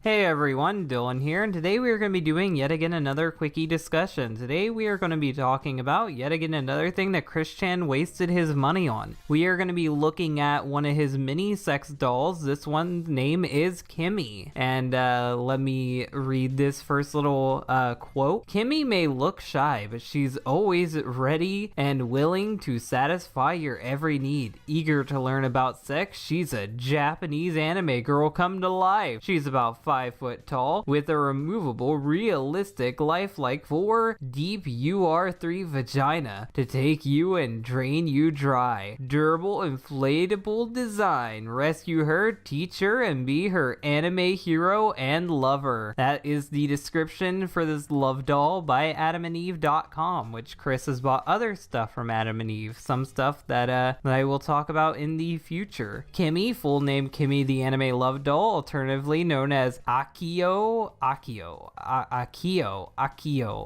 Hey everyone, Dylan here, and today we are going to be doing yet again another quickie discussion. Today we are going to be talking about yet again another thing that Chris Chan wasted his money on. We are going to be looking at one of his mini sex dolls. This one's name is Kimmy. And let me read this first little quote. Kimmy may look shy, but she's always ready and willing to satisfy your every need. Eager to learn about sex, she's a Japanese anime girl come to life. She's about 5 foot tall with a removable, realistic, lifelike 4 deep UR3 vagina to take you and drain you dry. Durable, inflatable design. Rescue her, teach her, and be her anime hero and lover. That is the description for this love doll by AdamandEve.com, which Chris has bought other stuff from Adam and Eve. Some stuff that I will talk about in the future. Kimmy, full name Kimmy the Anime Love Doll, alternatively known as Akio.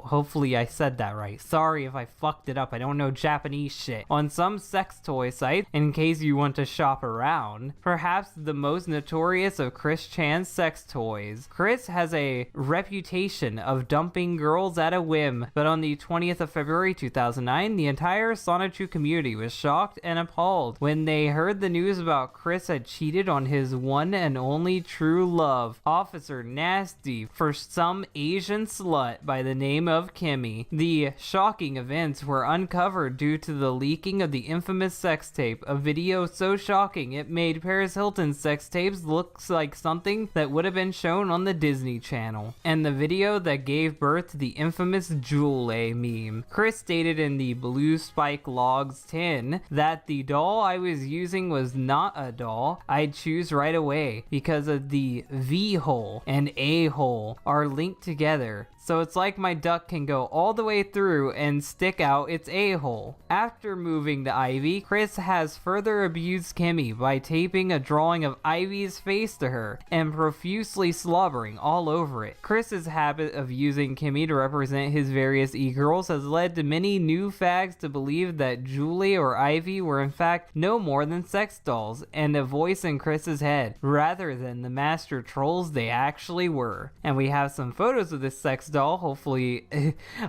Hopefully I said that right. Sorry if I fucked it up. I don't know Japanese shit. On some sex toy sites, in case you want to shop around. Perhaps the most notorious of Chris Chan's sex toys. Chris has a reputation of dumping girls at a whim, but on the 20th of February 2009, the entire Sonichu community was shocked and appalled when they heard the news about Chris had cheated on his one and only true love, Officer Nasty, for some Asian slut by the name of Kimmy. The shocking events were uncovered due to the leaking of the infamous sex tape, a video so shocking it made Paris Hilton's sex tapes look like something that would have been shown on the Disney Channel, and the video that gave birth to the infamous Jewel meme. Chris stated in the Blue Spike Logs 10 that the doll I was using was not a doll I'd choose right away because of the V-hole and A-hole are linked together. So it's like my duck can go all the way through and stick out its a-hole. After moving to Ivy, Chris has further abused Kimmy by taping a drawing of Ivy's face to her and profusely slobbering all over it. Chris's habit of using Kimmy to represent his various e-girls has led to many new fags to believe that Julie or Ivy were in fact no more than sex dolls and a voice in Chris's head, rather than the master trolls they actually were. And we have some photos of this sex doll. Hopefully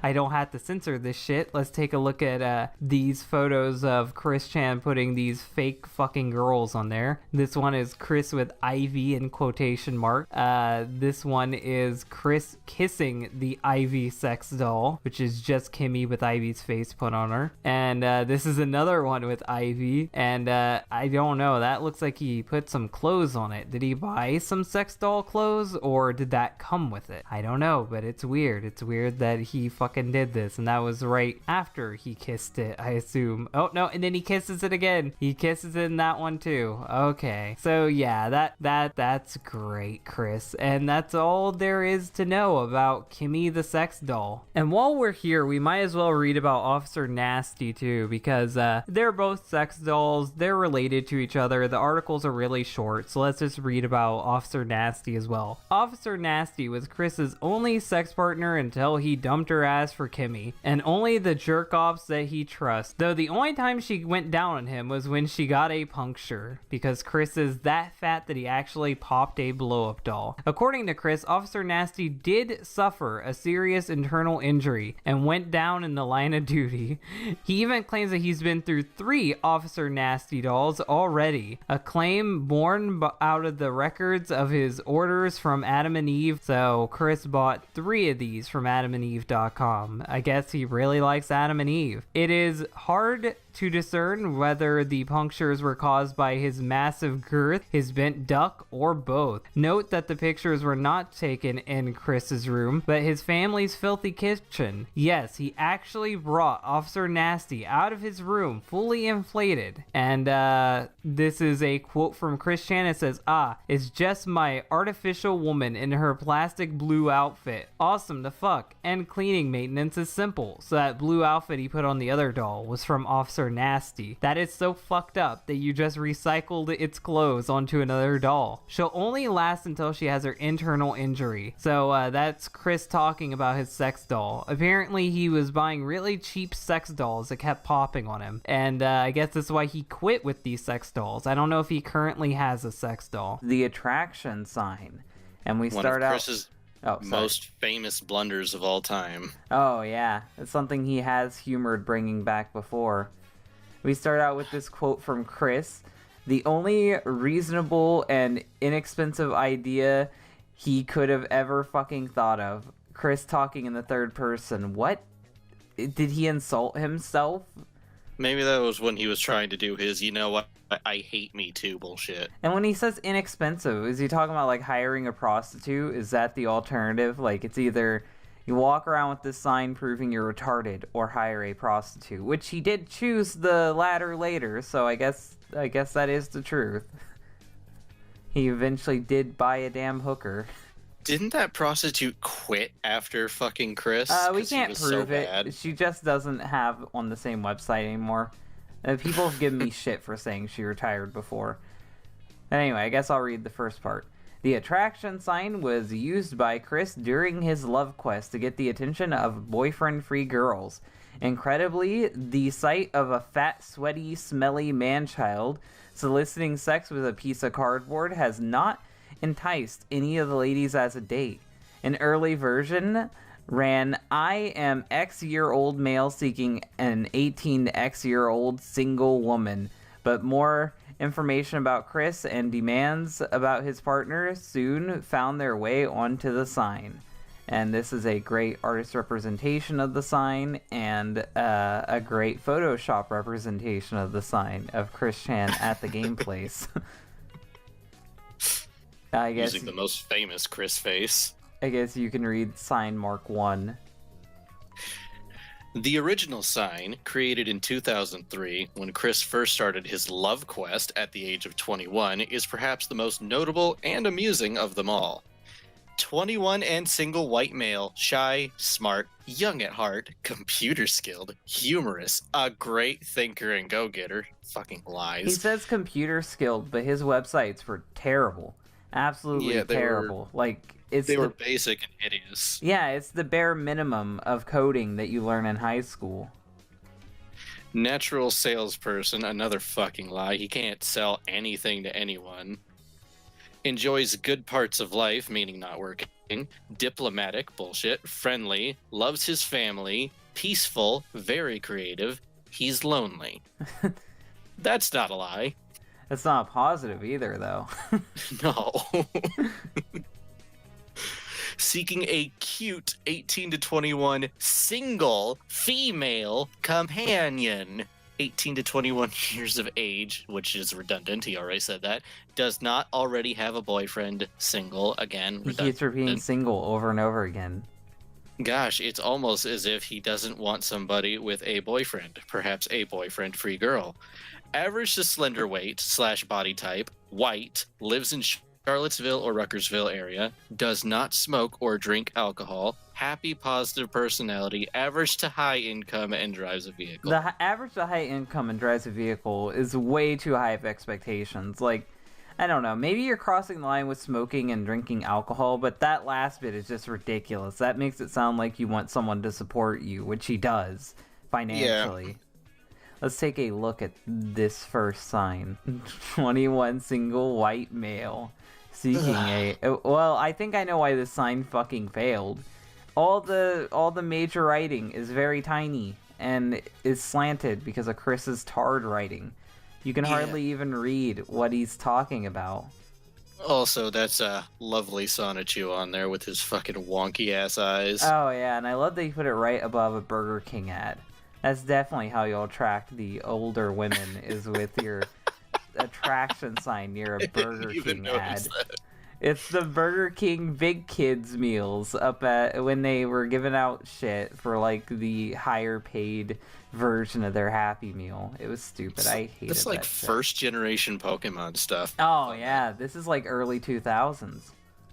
I don't have to censor this shit. Let's take a look at these photos of Chris Chan putting these fake fucking girls on there. This one is Chris with Ivy in quotation mark. This one is Chris kissing the Ivy sex doll, which is just Kimmy with Ivy's face put on her. And this is another one with Ivy, and I don't know, that looks like he put some clothes on it. Did he buy some sex doll clothes, or did that come with it? I don't know, but it's weird. It's weird that he fucking did this, and that was right after he kissed it, I assume. Oh no, and then he kisses it again. He kisses it in that one too. Okay, so yeah, that's great, Chris, and that's all there is to know about Kimmy the sex doll. And while we're here, we might as well read about Officer Nasty too, because they're both sex dolls. They're related to each other. The articles are really short, so let's just read about Officer Nasty as well. Officer Nasty was Chris's only sex partner until he dumped her ass for Kimmy, and only the jerk-offs that he trusts, though the only time she went down on him was when she got a puncture, because Chris is that fat that he actually popped a blow-up doll. According to Chris, Officer Nasty did suffer a serious internal injury and went down in the line of duty. He even claims that he's been through 3 Officer Nasty dolls already, a claim born out of the records of his orders from Adam and Eve. So Chris bought 3 of these from AdamandEve.com. I guess he really likes Adam and Eve. It is hard to discern whether the punctures were caused by his massive girth, his bent duck, or both. Note that the pictures were not taken in Chris's room, but his family's filthy kitchen. Yes, he actually brought Officer Nasty out of his room fully inflated. And this is a quote from Chris Chan. It says, it's just my artificial woman in her plastic blue outfit. Awesome to fuck, and cleaning maintenance is simple. So that blue outfit he put on the other doll was from Officer Nasty. That is so fucked up that you just recycled its clothes onto another doll. She'll only last until she has her internal injury. So that's Chris talking about his sex doll. Apparently he was buying really cheap sex dolls that kept popping on him, and I guess that's why he quit with these sex dolls. I don't know if he currently has a sex doll. The attraction sign. And we One start of out... Chris's Oh, sorry. most famous blunders of all time. Oh, yeah. It's something he has humored bringing back before. We start out with this quote from Chris. The only reasonable and inexpensive idea he could have ever fucking thought of. Chris talking in the third person. What? Did he insult himself? Maybe that was when he was trying to do his, you know what, I hate me too bullshit. And when he says inexpensive, is he talking about like hiring a prostitute? Is that the alternative? Like it's either you walk around with this sign proving you're retarded or hire a prostitute, which he did choose the latter later, so I guess that is the truth. He eventually did buy a damn hooker. Didn't that prostitute quit after fucking Chris? We can't prove it. Bad. She just doesn't have on the same website anymore. People have given me shit for saying she retired before. Anyway, I guess I'll read the first part. The attraction sign was used by Chris during his love quest to get the attention of boyfriend-free girls. Incredibly, the sight of a fat, sweaty, smelly man-child soliciting sex with a piece of cardboard has not enticed any of the ladies as a date. An early version ran, I am X-year-old male seeking an 18 to X-year-old single woman. But more information about Chris and demands about his partner soon found their way onto the sign. And this is a great artist representation of the sign and a great Photoshop representation of the sign of Chris Chan at the game place. I guess using the most famous Chris face. I guess you can read sign Mark 1. The original sign, created in 2003, when Chris first started his love quest at the age of 21, is perhaps the most notable and amusing of them all. 21 and single white male, shy, smart, young at heart, computer skilled, humorous, a great thinker and go-getter. Fucking lies. He says computer skilled, but his websites were terrible. Absolutely terrible. They were basic and hideous. Yeah, it's the bare minimum of coding that you learn in high school. Natural salesperson, another fucking lie. He can't sell anything to anyone. Enjoys good parts of life, meaning not working. Diplomatic, bullshit. Friendly, loves his family. Peaceful, very creative. He's lonely. That's not a lie. That's not positive either, though. No. Seeking a cute 18 to 21 single female companion. 18 to 21 years of age, which is redundant, he already said that, does not already have a boyfriend, single, again, redundant. He keeps repeating single over and over again. Gosh, it's almost as if he doesn't want somebody with a boyfriend, perhaps a boyfriend-free girl. Average to slender weight / body type, white, lives in Charlottesville or Ruckersville area, does not smoke or drink alcohol, happy, positive personality, average to high income, and drives a vehicle. The average to high income and drives a vehicle is way too high of expectations. Like, I don't know, maybe you're crossing the line with smoking and drinking alcohol, but that last bit is just ridiculous. That makes it sound like you want someone to support you, which he does, financially. Yeah. Let's take a look at this first sign. 21 single white male seeking a... Well, I think I know why this sign fucking failed. All the major writing is very tiny and is slanted because of Chris's tard writing. You can hardly even read what he's talking about. Also, that's a lovely Sonichu on there with his fucking wonky ass eyes. Oh yeah, and I love that you put it right above a Burger King ad. That's definitely how you'll attract the older women, is with your attraction sign near a Burger King ad. It's the Burger King Big Kids meals up at when they were giving out shit for like the higher paid version of their Happy Meal. It was stupid. I hated that. It's like first generation Pokemon stuff. Oh yeah, this is like early 2000s.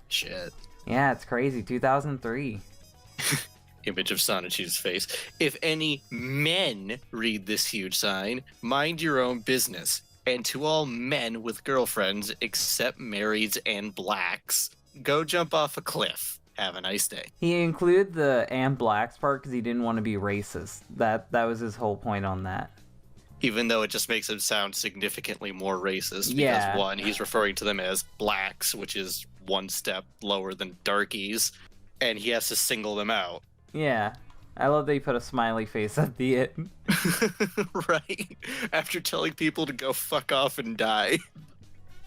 Shit. Yeah, it's crazy. 2003. Image of Sonichu's face. If any men read this huge sign, mind your own business. And to all men with girlfriends, except marrieds and blacks, go jump off a cliff. Have a nice day. He included the and blacks part because he didn't want to be racist. That was his whole point on that. Even though it just makes him sound significantly more racist. Because one, he's referring to them as blacks, which is one step lower than darkies, and he has to single them out. Yeah. I love that you put a smiley face at the end. Right? After telling people to go fuck off and die.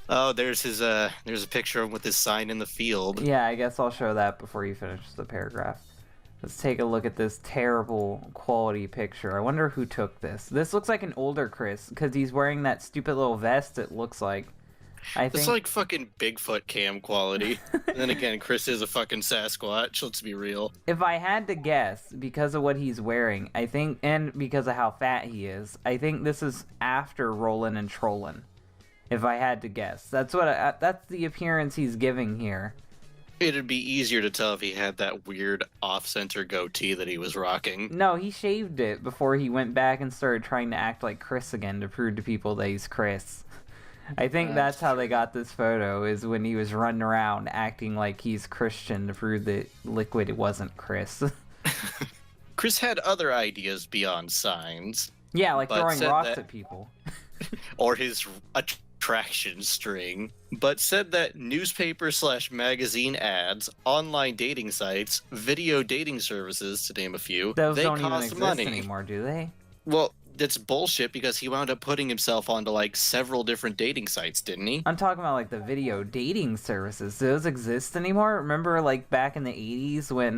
Oh, there's a picture of him with his sign in the field. Yeah, I guess I'll show that before you finish the paragraph. Let's take a look at this terrible quality picture. I wonder who took this. This looks like an older Chris, because he's wearing that stupid little vest, it looks like. It's like fucking Bigfoot cam quality. And then again, Chris is a fucking Sasquatch, let's be real. If I had to guess, because of what he's wearing, I think, and because of how fat he is, I think this is after Rollin' and Trollin'. If I had to guess. That's the appearance he's giving here. It'd be easier to tell if he had that weird off-center goatee that he was rocking. No, he shaved it before he went back and started trying to act like Chris again to prove to people that he's Chris. I think that's how they got this photo, is when he was running around acting like he's Christian to prove that Liquid wasn't Chris. Chris had other ideas beyond signs. Yeah, like throwing rocks at people. Or his attraction string. But said that newspaper/magazine ads, online dating sites, video dating services, to name a few, those they don't even cost exist money anymore, do they? Well, that's bullshit because he wound up putting himself onto like several different dating sites, didn't he? I'm talking about like the video dating services. Do those exist anymore? Remember like back in the 80s when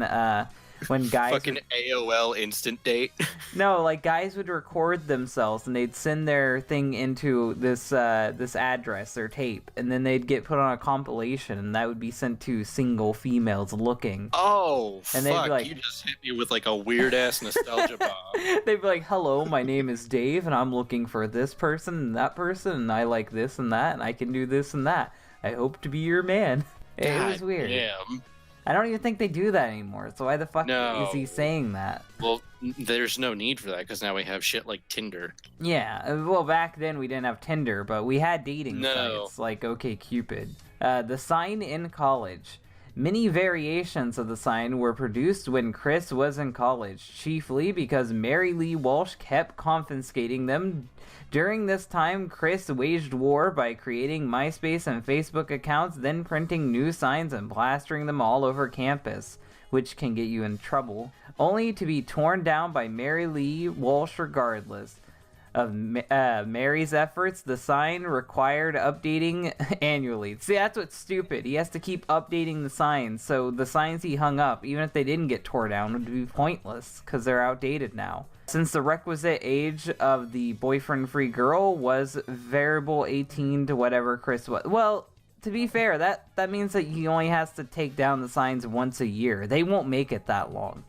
guys fucking AOL instant date. No, like guys would record themselves and they'd send their thing into this address, their tape, and then they'd get put on a compilation and that would be sent to single females looking. Oh, and fuck, they'd be like, you just hit me with like a weird ass nostalgia bomb. They'd be like, hello, my name is Dave and I'm looking for this person and that person and I like this and that and I can do this and that. I hope to be your man. It was weird. Damn. I don't even think they do that anymore, so why the fuck is he saying that? Well, there's no need for that, because now we have shit like Tinder. Yeah, well, back then we didn't have Tinder, but we had dating sites like OkCupid. The sign in college. Many variations of the sign were produced when Chris was in college, chiefly because Mary Lee Walsh kept confiscating them. During this time, Chris waged war by creating MySpace and Facebook accounts, then printing new signs and plastering them all over campus, which can get you in trouble, only to be torn down by Mary Lee Walsh regardless. Of Mary's efforts, the sign required updating annually. See, that's what's stupid. He has to keep updating the signs, so the signs he hung up, even if they didn't get tore down, would be pointless, because they're outdated now. Since the requisite age of the boyfriend-free girl was variable 18 to whatever Chris was. Well, to be fair, that means that he only has to take down the signs once a year. They won't make it that long.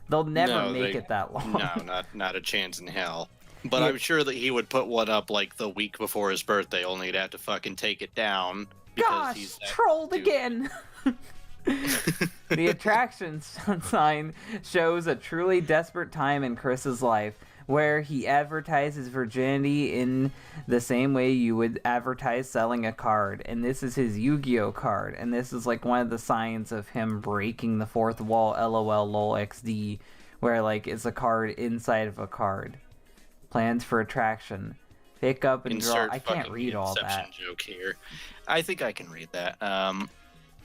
They'll never make it that long. No, not a chance in hell. But yeah. I'm sure that he would put one up like the week before his birthday, only he'd have to fucking take it down. Gosh, he's trolled again! The attraction sign shows a truly desperate time in Chris's life, where he advertises virginity in the same way you would advertise selling a card. And this is his Yu-Gi-Oh card, and this is like one of the signs of him breaking the fourth wall, LOL, LOL, XD, where like it's a card inside of a card. Plans for attraction. Pick up and draw. I can't read all that. Joke here. I think I can read that.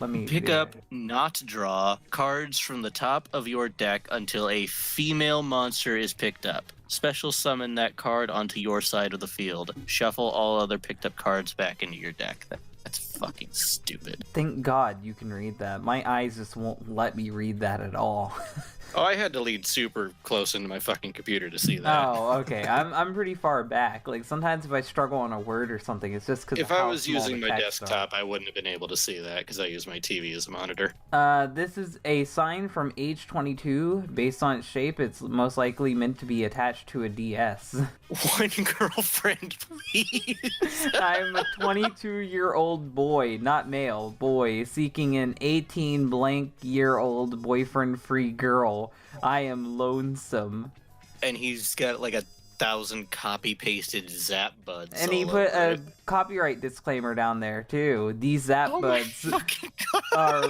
Let me pick up, not draw, cards from the top of your deck until a female monster is picked up. Special summon that card onto your side of the field. Shuffle all other picked up cards back into your deck. That's fucking stupid. Thank God you can read that. My eyes just won't let me read that at all. Oh, I had to lean super close into my fucking computer to see that. Oh, okay. I'm pretty far back. Like, sometimes if I struggle on a word or something, it's just because if I was using my desktop, I wouldn't have been able to see that because I use my TV as a monitor. This is a sign from age 22. Based on its shape, it's most likely meant to be attached to a DS. One girlfriend, please. I'm a 22-year-old boy, not male, boy, seeking an 18-blank-year-old boyfriend-free girl. I am lonesome. And he's got like 1,000 copy-pasted Zap Buds. And he put a copyright disclaimer down there, too. These Zap Buds are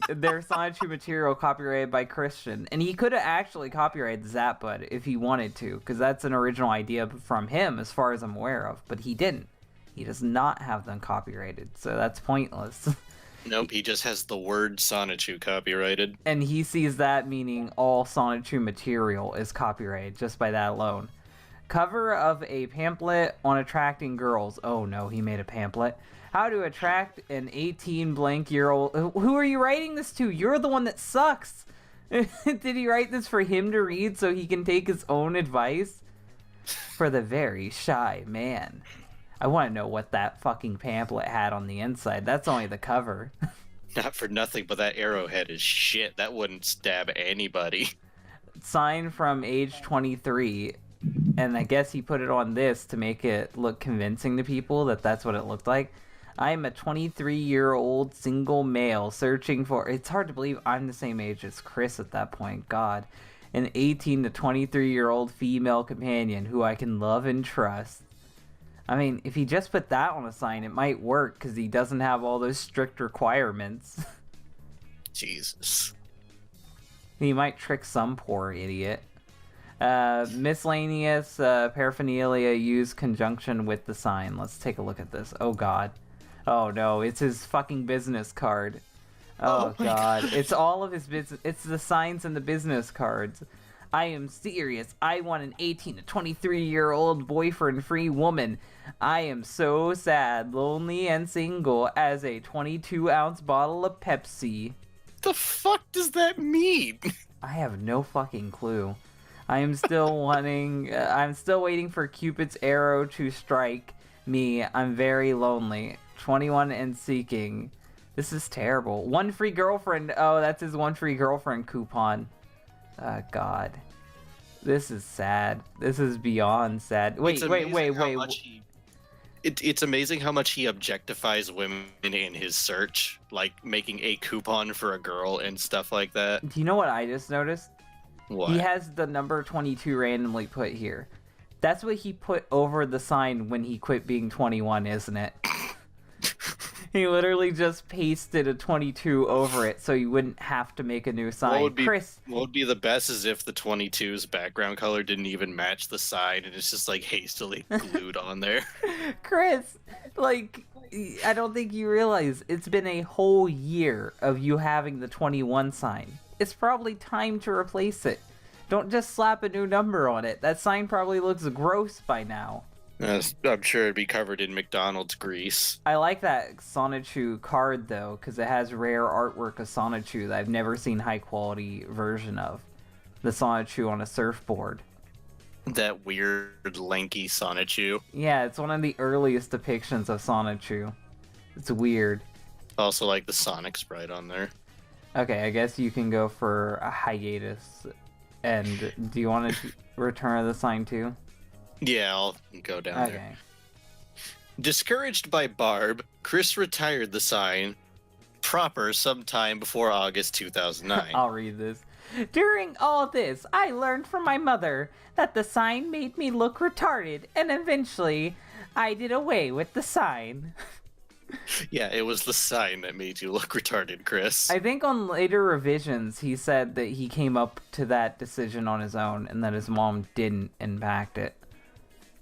they're sonetry material copyrighted by Christian. And he could have actually copyrighted Zap Bud if he wanted to, because that's an original idea from him, as far as I'm aware of. But he didn't. He does not have them copyrighted, so that's pointless. Nope, he just has the word Sonichu copyrighted. And he sees that meaning all Sonichu material is copyrighted just by that alone. Cover of a pamphlet on attracting girls. Oh no, he made a pamphlet. How to attract an 18 blank year old. Who are you writing this to? You're the one that sucks. Did he write this for him to read so he can take his own advice? For the very shy man. I want to know what that fucking pamphlet had on the inside. That's only the cover. Not for nothing, but that arrowhead is shit. That wouldn't stab anybody. Sign from age 23. And I guess he put it on this to make it look convincing to people that that's what it looked like. I'm a 23-year-old single male searching for... It's hard to believe I'm the same age as Chris at that point. God. An 18 to 23-year-old female companion who I can love and trust. I mean, if he just put that on a sign, it might work because he doesn't have all those strict requirements. Jesus. He might trick some poor idiot. Miscellaneous paraphernalia used conjunction with the sign. Let's take a look at this. Oh, God. Oh, no. It's his fucking business card. Oh, God. It's all of his business. It's the signs and the business cards. I am serious. I want an 18 to 23-year-old boyfriend-free woman. I am so sad, lonely, and single as a 22-ounce bottle of Pepsi. The fuck does that mean? I have no fucking clue. I am still I'm still waiting for Cupid's arrow to strike me. I'm very lonely. 21 and seeking. This is terrible. One free girlfriend. Oh, that's his one free girlfriend coupon. God. This is sad. This is beyond sad. Wait. It's amazing how much he objectifies women in his search, like making a coupon for a girl and stuff like that. Do you know what I just noticed? What? He has the number 22 randomly put here. That's what he put over the sign when he quit being 21, isn't it? He literally just pasted a 22 over it so you wouldn't have to make a new sign. What would be the best is if the 22's background color didn't even match the sign and it's just like hastily glued on there. Chris, like, I don't think you realize it's been a whole year of you having the 21 sign. It's probably time to replace it. Don't just slap a new number on it. That sign probably looks gross by now. I'm sure it'd be covered in McDonald's grease. I like that Sonichu card, though, because it has rare artwork of Sonichu that I've never seen high-quality version of. The Sonichu on a surfboard. That weird, lanky Sonichu. Yeah, it's one of the earliest depictions of Sonichu. It's weird. Also like the Sonic sprite on there. Okay, I guess you can go for a hiatus. And do you want to return the sign, too? Yeah, I'll go down there. Discouraged by Barb, Chris retired the sign proper sometime before August 2009. I'll read this. During all this, I learned from my mother that the sign made me look retarded, and eventually I did away with the sign. Yeah, it was the sign that made you look retarded, Chris. I think on later revisions, he said that he came up to that decision on his own, and that his mom didn't impact it.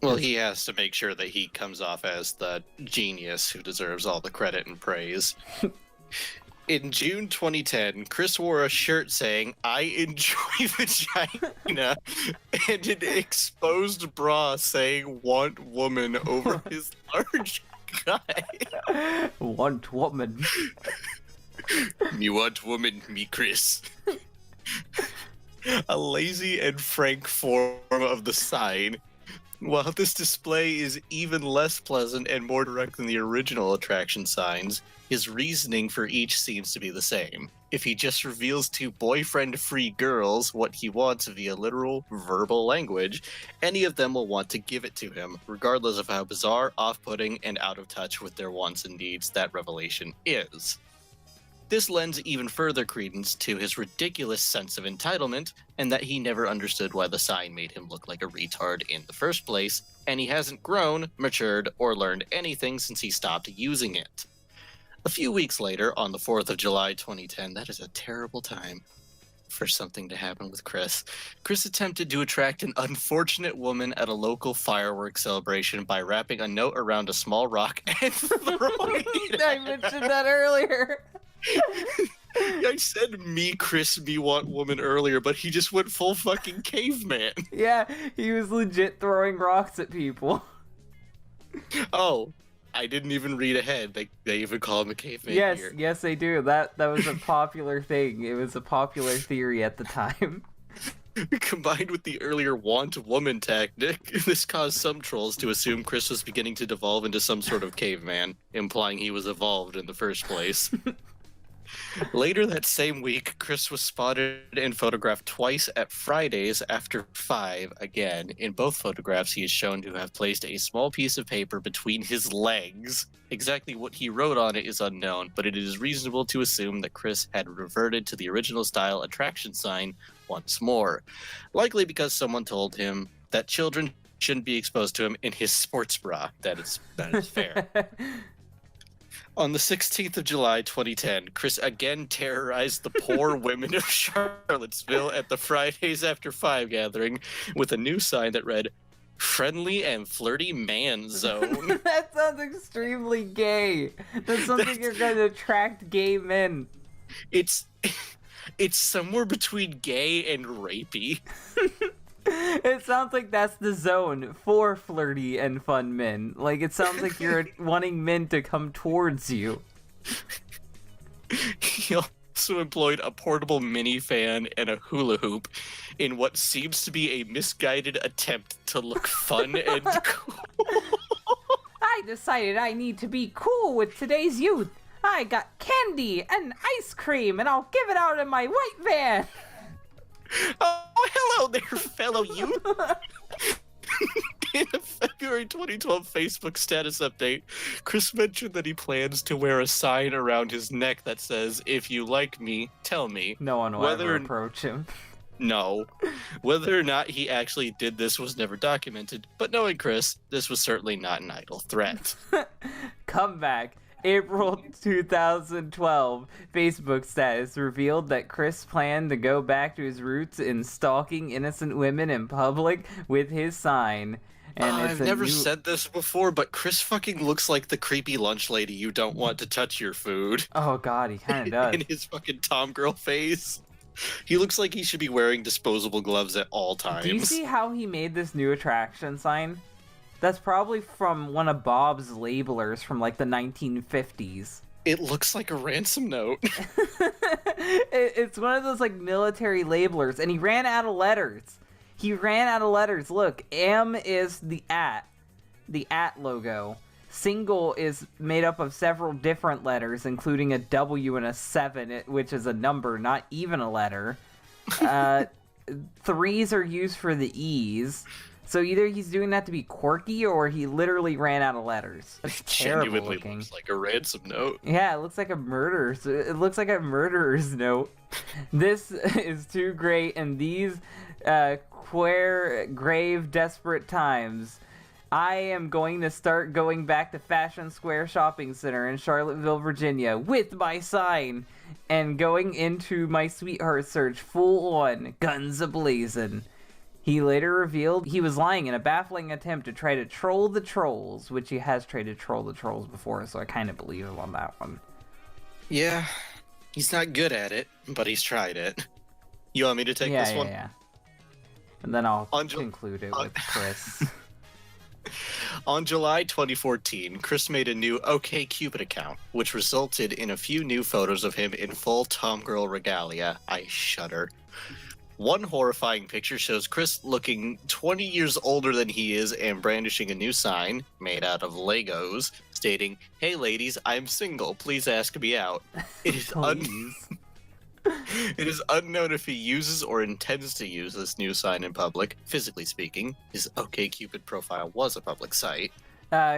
Well, he has to make sure that he comes off as the genius who deserves all the credit and praise. In June 2010, Chris wore a shirt saying, "I enjoy vagina," and an exposed bra saying, "Want woman," over his large guy. Want woman. Me want woman, me Chris. A lazy and frank form of the sign. While this display is even less pleasant and more direct than the original attraction signs, his reasoning for each seems to be the same. If he just reveals to boyfriend-free girls what he wants via literal, verbal language, any of them will want to give it to him, regardless of how bizarre, off-putting, and out of touch with their wants and needs that revelation is. This lends even further credence to his ridiculous sense of entitlement, and that he never understood why the sign made him look like a retard in the first place, and he hasn't grown, matured, or learned anything since he stopped using it. A few weeks later, on the 4th of July 2010, that is a terrible time for something to happen with Chris. Chris attempted to attract an unfortunate woman at a local fireworks celebration by wrapping a note around a small rock and throwing it. I mentioned that earlier. I said me, Chris, me want woman earlier, but he just went full fucking caveman. Yeah, he was legit throwing rocks at people. Oh, I didn't even read ahead. They even call him a caveman Yes, here. yes, they do. That was a popular thing. It was a popular theory at the time. Combined with the earlier want woman tactic, this caused some trolls to assume Chris was beginning to devolve into some sort of caveman, implying he was evolved in the first place. Later that same week, Chris was spotted and photographed twice at Fridays after 5 again. In both photographs, he is shown to have placed a small piece of paper between his legs. Exactly what he wrote on it is unknown, but it is reasonable to assume that Chris had reverted to the original style attraction sign once more. Likely because someone told him that children shouldn't be exposed to him in his sports bra. That is fair. On the 16th of July, 2010, Chris again terrorized the poor women of Charlottesville at the Fridays After 5 gathering with a new sign that read, "Friendly and Flirty Man Zone." That sounds extremely gay. That's something you're going to attract gay men. It's somewhere between gay and rapey. It sounds like that's the zone for flirty and fun men. Like, it sounds like you're wanting men to come towards you. He also employed a portable minifan and a hula hoop in what seems to be a misguided attempt to look fun and cool. I decided I need to be cool with today's youth. I got candy and ice cream, and I'll give it out in my white van. Oh, hello there, fellow youth. In a February 2012 Facebook status update, Chris mentioned that he plans to wear a sign around his neck that says, "If you like me, tell me." No one will ever approach him. No. Whether or not he actually did this was never documented, but knowing Chris, this was certainly not an idle threat. Comeback. April 2012, Facebook status revealed that Chris planned to go back to his roots in stalking innocent women in public with his sign. And I've never said this before, but Chris fucking looks like the creepy lunch lady you don't want to touch your food. Oh god, he kind of does. In his fucking Tom girl face. He looks like he should be wearing disposable gloves at all times. Do you see how he made this new attraction sign? That's probably from one of Bob's labelers from like the 1950s. It looks like a ransom note. It's one of those like military labelers, and he ran out of letters. Look, M is the at logo. Single is made up of several different letters, including a W and a 7, which is a number, not even a letter. 3s are used for the E's. So either he's doing that to be quirky, or he literally ran out of letters. That's terrible Genuinely looking. looks like a ransom note. Yeah, it looks like a murderer's. It looks like a murderer's note. This is too great in these queer, grave, desperate times. I am going to start going back to Fashion Square Shopping Center in Charlottesville, Virginia, with my sign, and going into my sweetheart search full on, guns a-blazing. He later revealed he was lying in a baffling attempt to try to troll the trolls, which he has tried to troll the trolls before, so I kind of believe him on that one. Yeah, he's not good at it, but he's tried it. You want me to take this one? Yeah. And then I'll conclude it with Chris. On July 2014, Chris made a new OkCupid account, which resulted in a few new photos of him in full Tom Girl regalia. I shudder. One horrifying picture shows Chris looking 20 years older than he is and brandishing a new sign, made out of Legos, stating, "Hey ladies, I'm single, please ask me out." It is It is unknown if he uses or intends to use this new sign in public. Physically speaking, his OkCupid profile was a public site.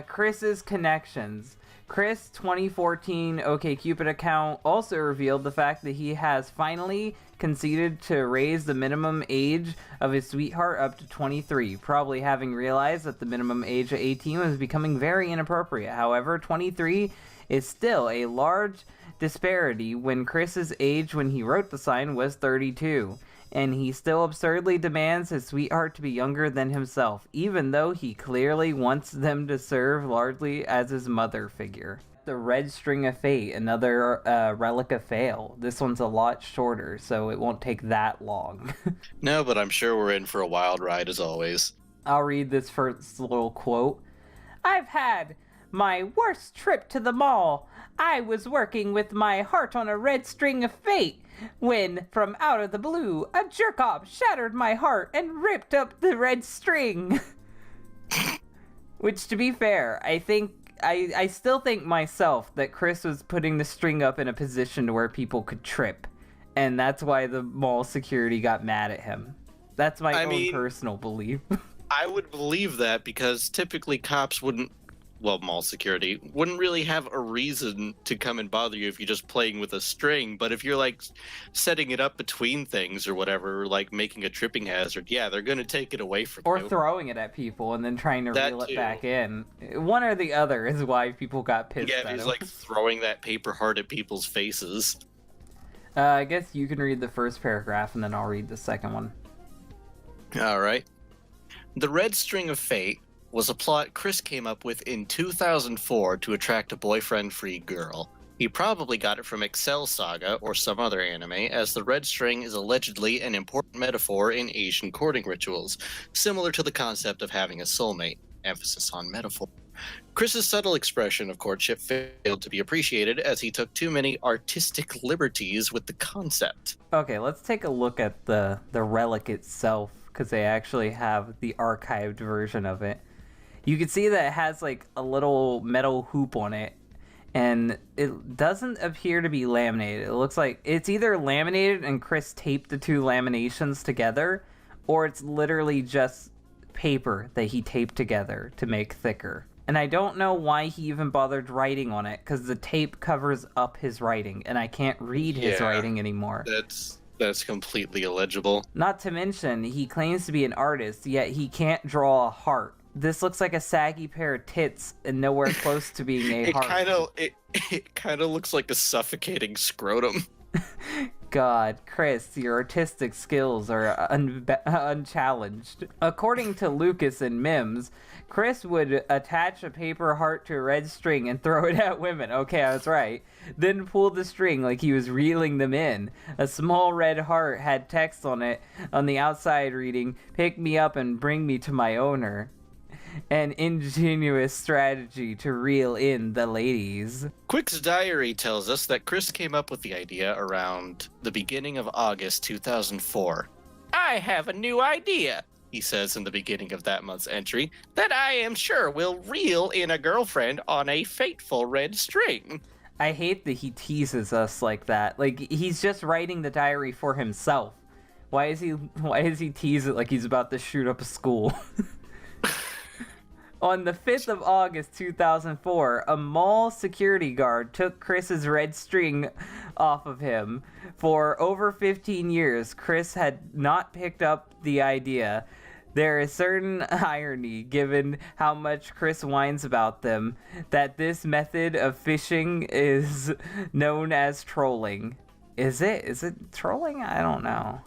Chris's connections. Chris' 2014 OkCupid account also revealed the fact that he has finally conceded to raise the minimum age of his sweetheart up to 23, probably having realized that the minimum age of 18 was becoming very inappropriate. However, 23 is still a large disparity when Chris's age when he wrote the sign was 32, and he still absurdly demands his sweetheart to be younger than himself, even though he clearly wants them to serve largely as his mother figure. got the Red String of Fate, another Relic of Fail. This one's a lot shorter, so it won't take that long. No, but I'm sure we're in for a wild ride as always. I'll read this first little quote. I've had my worst trip to the mall. I was working with my heart on a red string of fate when, from out of the blue, a jerk-off shattered my heart and ripped up the red string. Which, to be fair, I still think myself that Chris was putting the string up in a position where people could trip. And that's why the mall security got mad at him. That's my own personal belief. I would believe that because typically cops mall security wouldn't really have a reason to come and bother you if you're just playing with a string. But if you're like setting it up between things or whatever, like making a tripping hazard, yeah, they're going to take it away from you. Or throwing it at people and then trying to reel it back in. One or the other is why people got pissed at him. Yeah, he's like throwing that paper heart at people's faces. I guess you can read the first paragraph and then I'll read the second one. All right. The Red String of Fate was a plot Chris came up with in 2004 to attract a boyfriend-free girl. He probably got it from Excel Saga or some other anime, as the red string is allegedly an important metaphor in Asian courting rituals, similar to the concept of having a soulmate, emphasis on metaphor. Chris's subtle expression of courtship failed to be appreciated as he took too many artistic liberties with the concept. Okay, let's take a look at the relic itself, because they actually have the archived version of it. You can see that it has like a little metal hoop on it, and it doesn't appear to be laminated. It looks like it's either laminated and Chris taped the two laminations together, or it's literally just paper that he taped together to make thicker. And I don't know why he even bothered writing on it, because the tape covers up his writing, and I can't read his writing anymore. That's completely illegible. Not to mention, he claims to be an artist, yet he can't draw a heart. This looks like a saggy pair of tits and nowhere close to being a heart. It kind of looks like a suffocating scrotum. God, Chris, your artistic skills are unchallenged. According to Lucas and Mims, Chris would attach a paper heart to a red string and throw it at women. Okay, I was right. Then pull the string like he was reeling them in. A small red heart had text on it on the outside reading, "Pick me up and bring me to my owner." An ingenious strategy to reel in the ladies. Quick's diary tells us that Chris came up with the idea around the beginning of August 2004. I have a new idea, he says in the beginning of that month's entry, that I am sure will reel in a girlfriend on a fateful red string. I hate that he teases us like that. Like, he's just writing the diary for himself. Why does he tease it like he's about to shoot up a school? On the 5th of August 2004, a mall security guard took Chris's red string off of him. For over 15 years, Chris had not picked up the idea. There is certain irony, given how much Chris whines about them, that this method of fishing is known as trolling. Is it? Is it trolling? I don't know.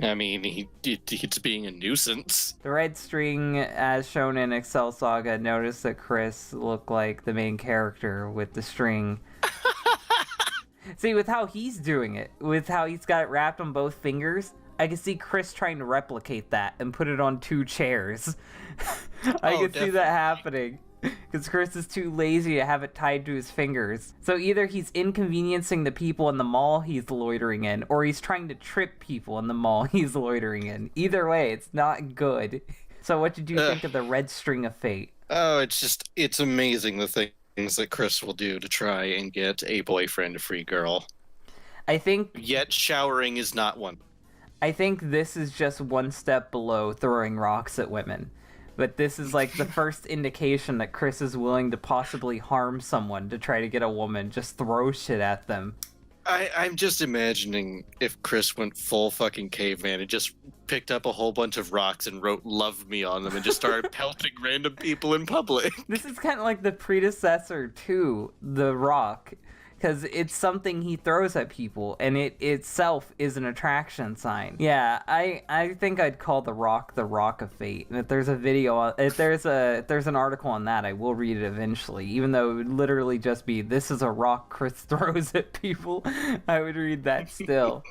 I mean, it's being a nuisance. The red string, as shown in Excel Saga, noticed that Chris looked like the main character with the string. See, with how he's doing it, with how he's got it wrapped on both fingers, I can see Chris trying to replicate that and put it on 2 chairs. I can see that happening. Because Chris is too lazy to have it tied to his fingers. So either he's inconveniencing the people in the mall he's loitering in, or he's trying to trip people in the mall he's loitering in. Either way, it's not good. So what did you think of the red string of fate? Oh, it's amazing the things that Chris will do to try and get a boyfriend, a free girl. I think... Yet showering is not one. I think this is just one step below throwing rocks at women. But this is like the first indication that Chris is willing to possibly harm someone to try to get a woman, just throw shit at them. I'm just imagining if Chris went full fucking caveman and just picked up a whole bunch of rocks and wrote "love me" on them and just started pelting random people in public. This is kind of like the predecessor to The Rock. because it's something he throws at people, and it itself is an attraction sign. Yeah, I think I'd call the Rock of Fate. And if there's a video, if there's an article on that, I will read it eventually. Even though it would literally just be, this is a rock Chris throws at people, I would read that still.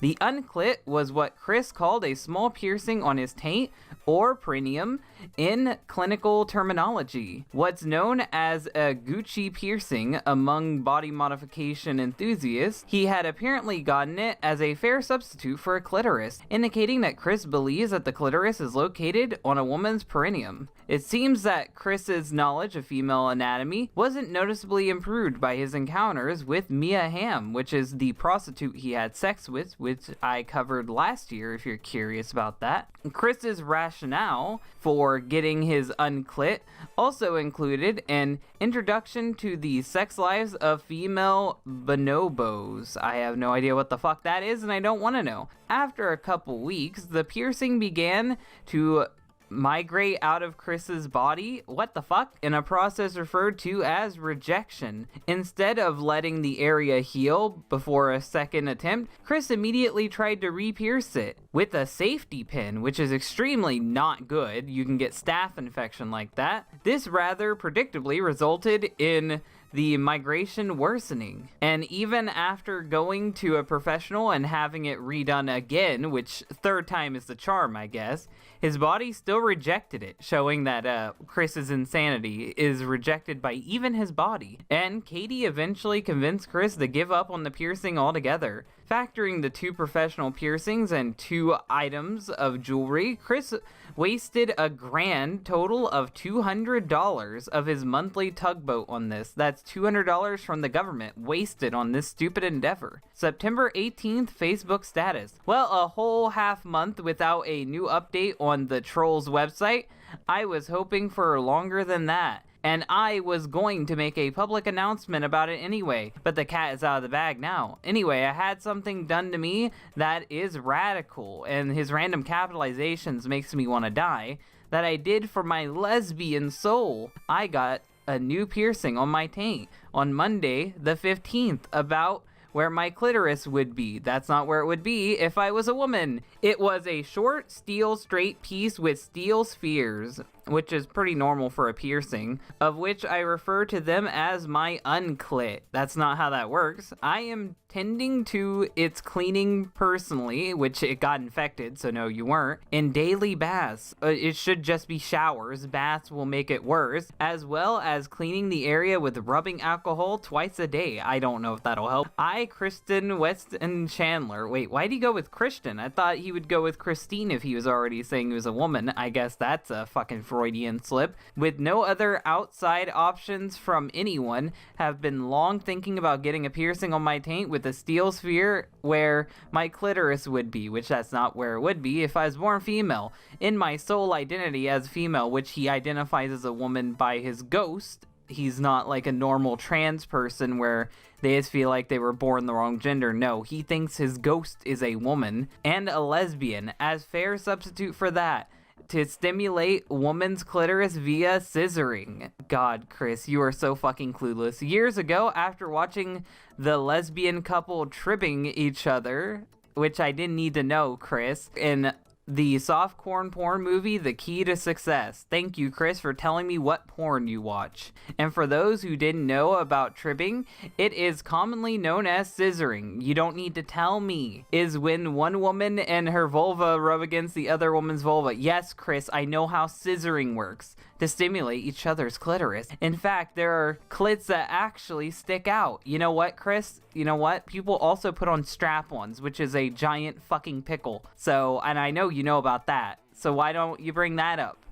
The unclit was what Chris called a small piercing on his taint or perineum in clinical terminology. What's known as a Gucci piercing among body modification enthusiasts, he had apparently gotten it as a fair substitute for a clitoris, indicating that Chris believes that the clitoris is located on a woman's perineum. It seems that Chris's knowledge of female anatomy wasn't noticeably improved by his encounters with Mia Hamm, which is the prostitute he had sex with, which I covered last year if you're curious about that. Chris's rationale for getting his unclit also included an introduction to the sex lives of female bonobos. I have no idea what the fuck that is, and I don't want to know. After a couple weeks, the piercing began to migrate out of Chris's body, what the fuck, in a process referred to as rejection. Instead of letting the area heal before a second attempt, Chris immediately tried to re-pierce it with a safety pin, which is extremely not good. You can get staph infection like that. This rather predictably resulted in the migration worsening. And even after going to a professional and having it redone again, which third time is the charm, I guess, his body still rejected it, showing that Chris's insanity is rejected by even his body. And Katie eventually convinced Chris to give up on the piercing altogether. Factoring the 2 professional piercings and 2 items of jewelry, Chris wasted a grand total of $200 of his monthly tugboat on this. That's $200 from the government wasted on this stupid endeavor. September 18th, Facebook status. Well, a whole half month without a new update on the Trolls website. I was hoping for longer than that. And I was going to make a public announcement about it anyway, but the cat is out of the bag now. Anyway, I had something done to me that is radical, and his random capitalizations makes me want to die, that I did for my lesbian soul. I got a new piercing on my taint on Monday the 15th, about where my clitoris would be. That's not where it would be if I was a woman. It was a short steel straight piece with steel spheres, which is pretty normal for a piercing, of which I refer to them as my unclit. That's not how that works. I am tending to its cleaning personally, which it got infected, so no, you weren't, in daily baths. It should just be showers. Baths will make it worse, as well as cleaning the area with rubbing alcohol twice a day. I don't know if that'll help. Kristen Weston Chandler. Wait, why'd he go with Christian? I thought he would go with Christine if he was already saying he was a woman. I guess that's a fucking Freudian slip. With no other outside options from anyone, have been long thinking about getting a piercing on my taint with a steel sphere where my clitoris would be, which that's not where it would be if I was born female. In my soul identity as female, which he identifies as a woman by his ghost, he's not like a normal trans person where they just feel like they were born the wrong gender. No, he thinks his ghost is a woman and a lesbian as fair substitute for that, to stimulate woman's clitoris via scissoring. God, Chris, you are so fucking clueless. Years ago, after watching the lesbian couple tripping each other, which I didn't need to know, Chris, in the softcore porn movie, The Key to Success. Thank you, Chris, for telling me what porn you watch. And for those who didn't know about tripping, it is commonly known as scissoring. You don't need to tell me. Is when one woman and her vulva rub against the other woman's vulva. Yes, Chris, I know how scissoring works, to stimulate each other's clitoris. In fact, there are clits that actually stick out. You know what, Chris? You know what? People also put on strap-ons, which is a giant fucking pickle. So, and I know you know about that. So why don't you bring that up?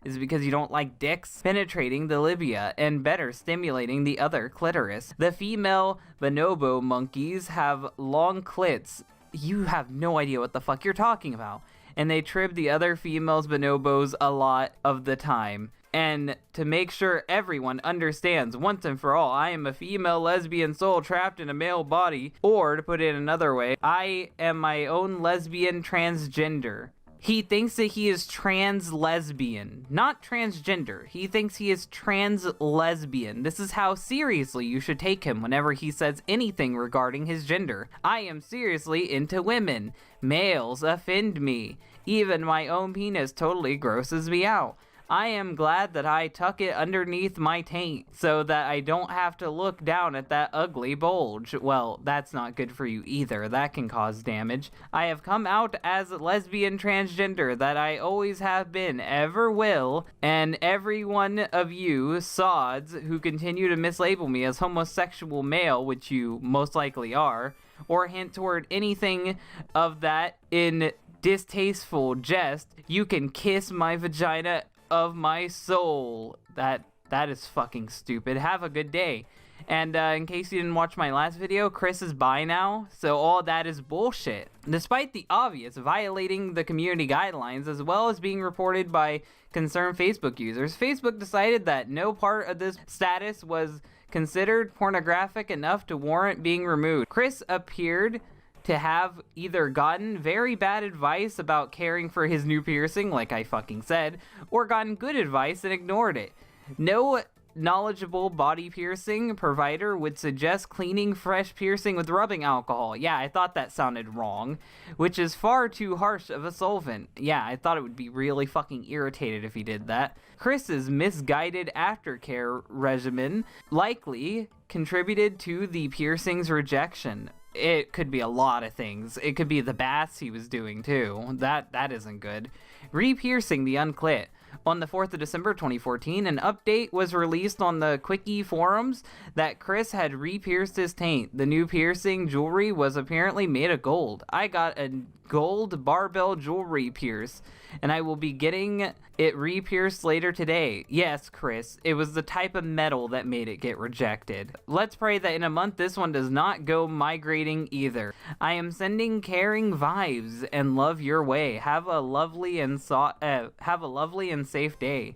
Is it because you don't like dicks penetrating the labia and better stimulating the other clitoris? The female bonobo monkeys have long clits. You have no idea what the fuck you're talking about. And they trib the other females' bonobos a lot of the time. And to make sure everyone understands once and for all, I am a female lesbian soul trapped in a male body. Or, to put it another way, I am my own lesbian transgender. He thinks that he is trans lesbian, not transgender. He thinks he is trans lesbian. This is how seriously you should take him whenever he says anything regarding his gender. I am seriously into women. Males offend me. Even my own penis totally grosses me out. I am glad that I tuck it underneath my taint so that I don't have to look down at that ugly bulge. Well, that's not good for you either. That can cause damage. I have come out as lesbian transgender that I always have been, ever will, and every one of you sods who continue to mislabel me as homosexual male, which you most likely are, or hint toward anything of that in distasteful jest, you can kiss my vagina of my soul. That is fucking stupid. Have a good day. And in case you didn't watch my last video, Chris is bi now, so all that is bullshit. Despite the obvious violating the community guidelines, as well as being reported by concerned Facebook users, Facebook decided that no part of this status was considered pornographic enough to warrant being removed. Chris appeared to have either gotten very bad advice about caring for his new piercing, like I fucking said, or gotten good advice and ignored it. No knowledgeable body piercing provider would suggest cleaning fresh piercing with rubbing alcohol. Yeah, I thought that sounded wrong, which is far too harsh of a solvent. Yeah, I thought it would be really fucking irritated if he did that. Chris's misguided aftercare regimen likely contributed to the piercing's rejection. It could be a lot of things. It could be the baths he was doing too. That isn't good. Re-piercing the unclit. On the 4th of December 2014, an update was released on the CWCki forums that Chris had re-pierced his taint. The new piercing jewelry was apparently made of gold. I got a gold barbell jewelry pierce, and I will be getting it re-pierced later today. Yes, Chris, it was the type of metal that made it get rejected. Let's pray that in a month this one does not go migrating either. I am sending caring vibes and love your way. Have a lovely and safe day.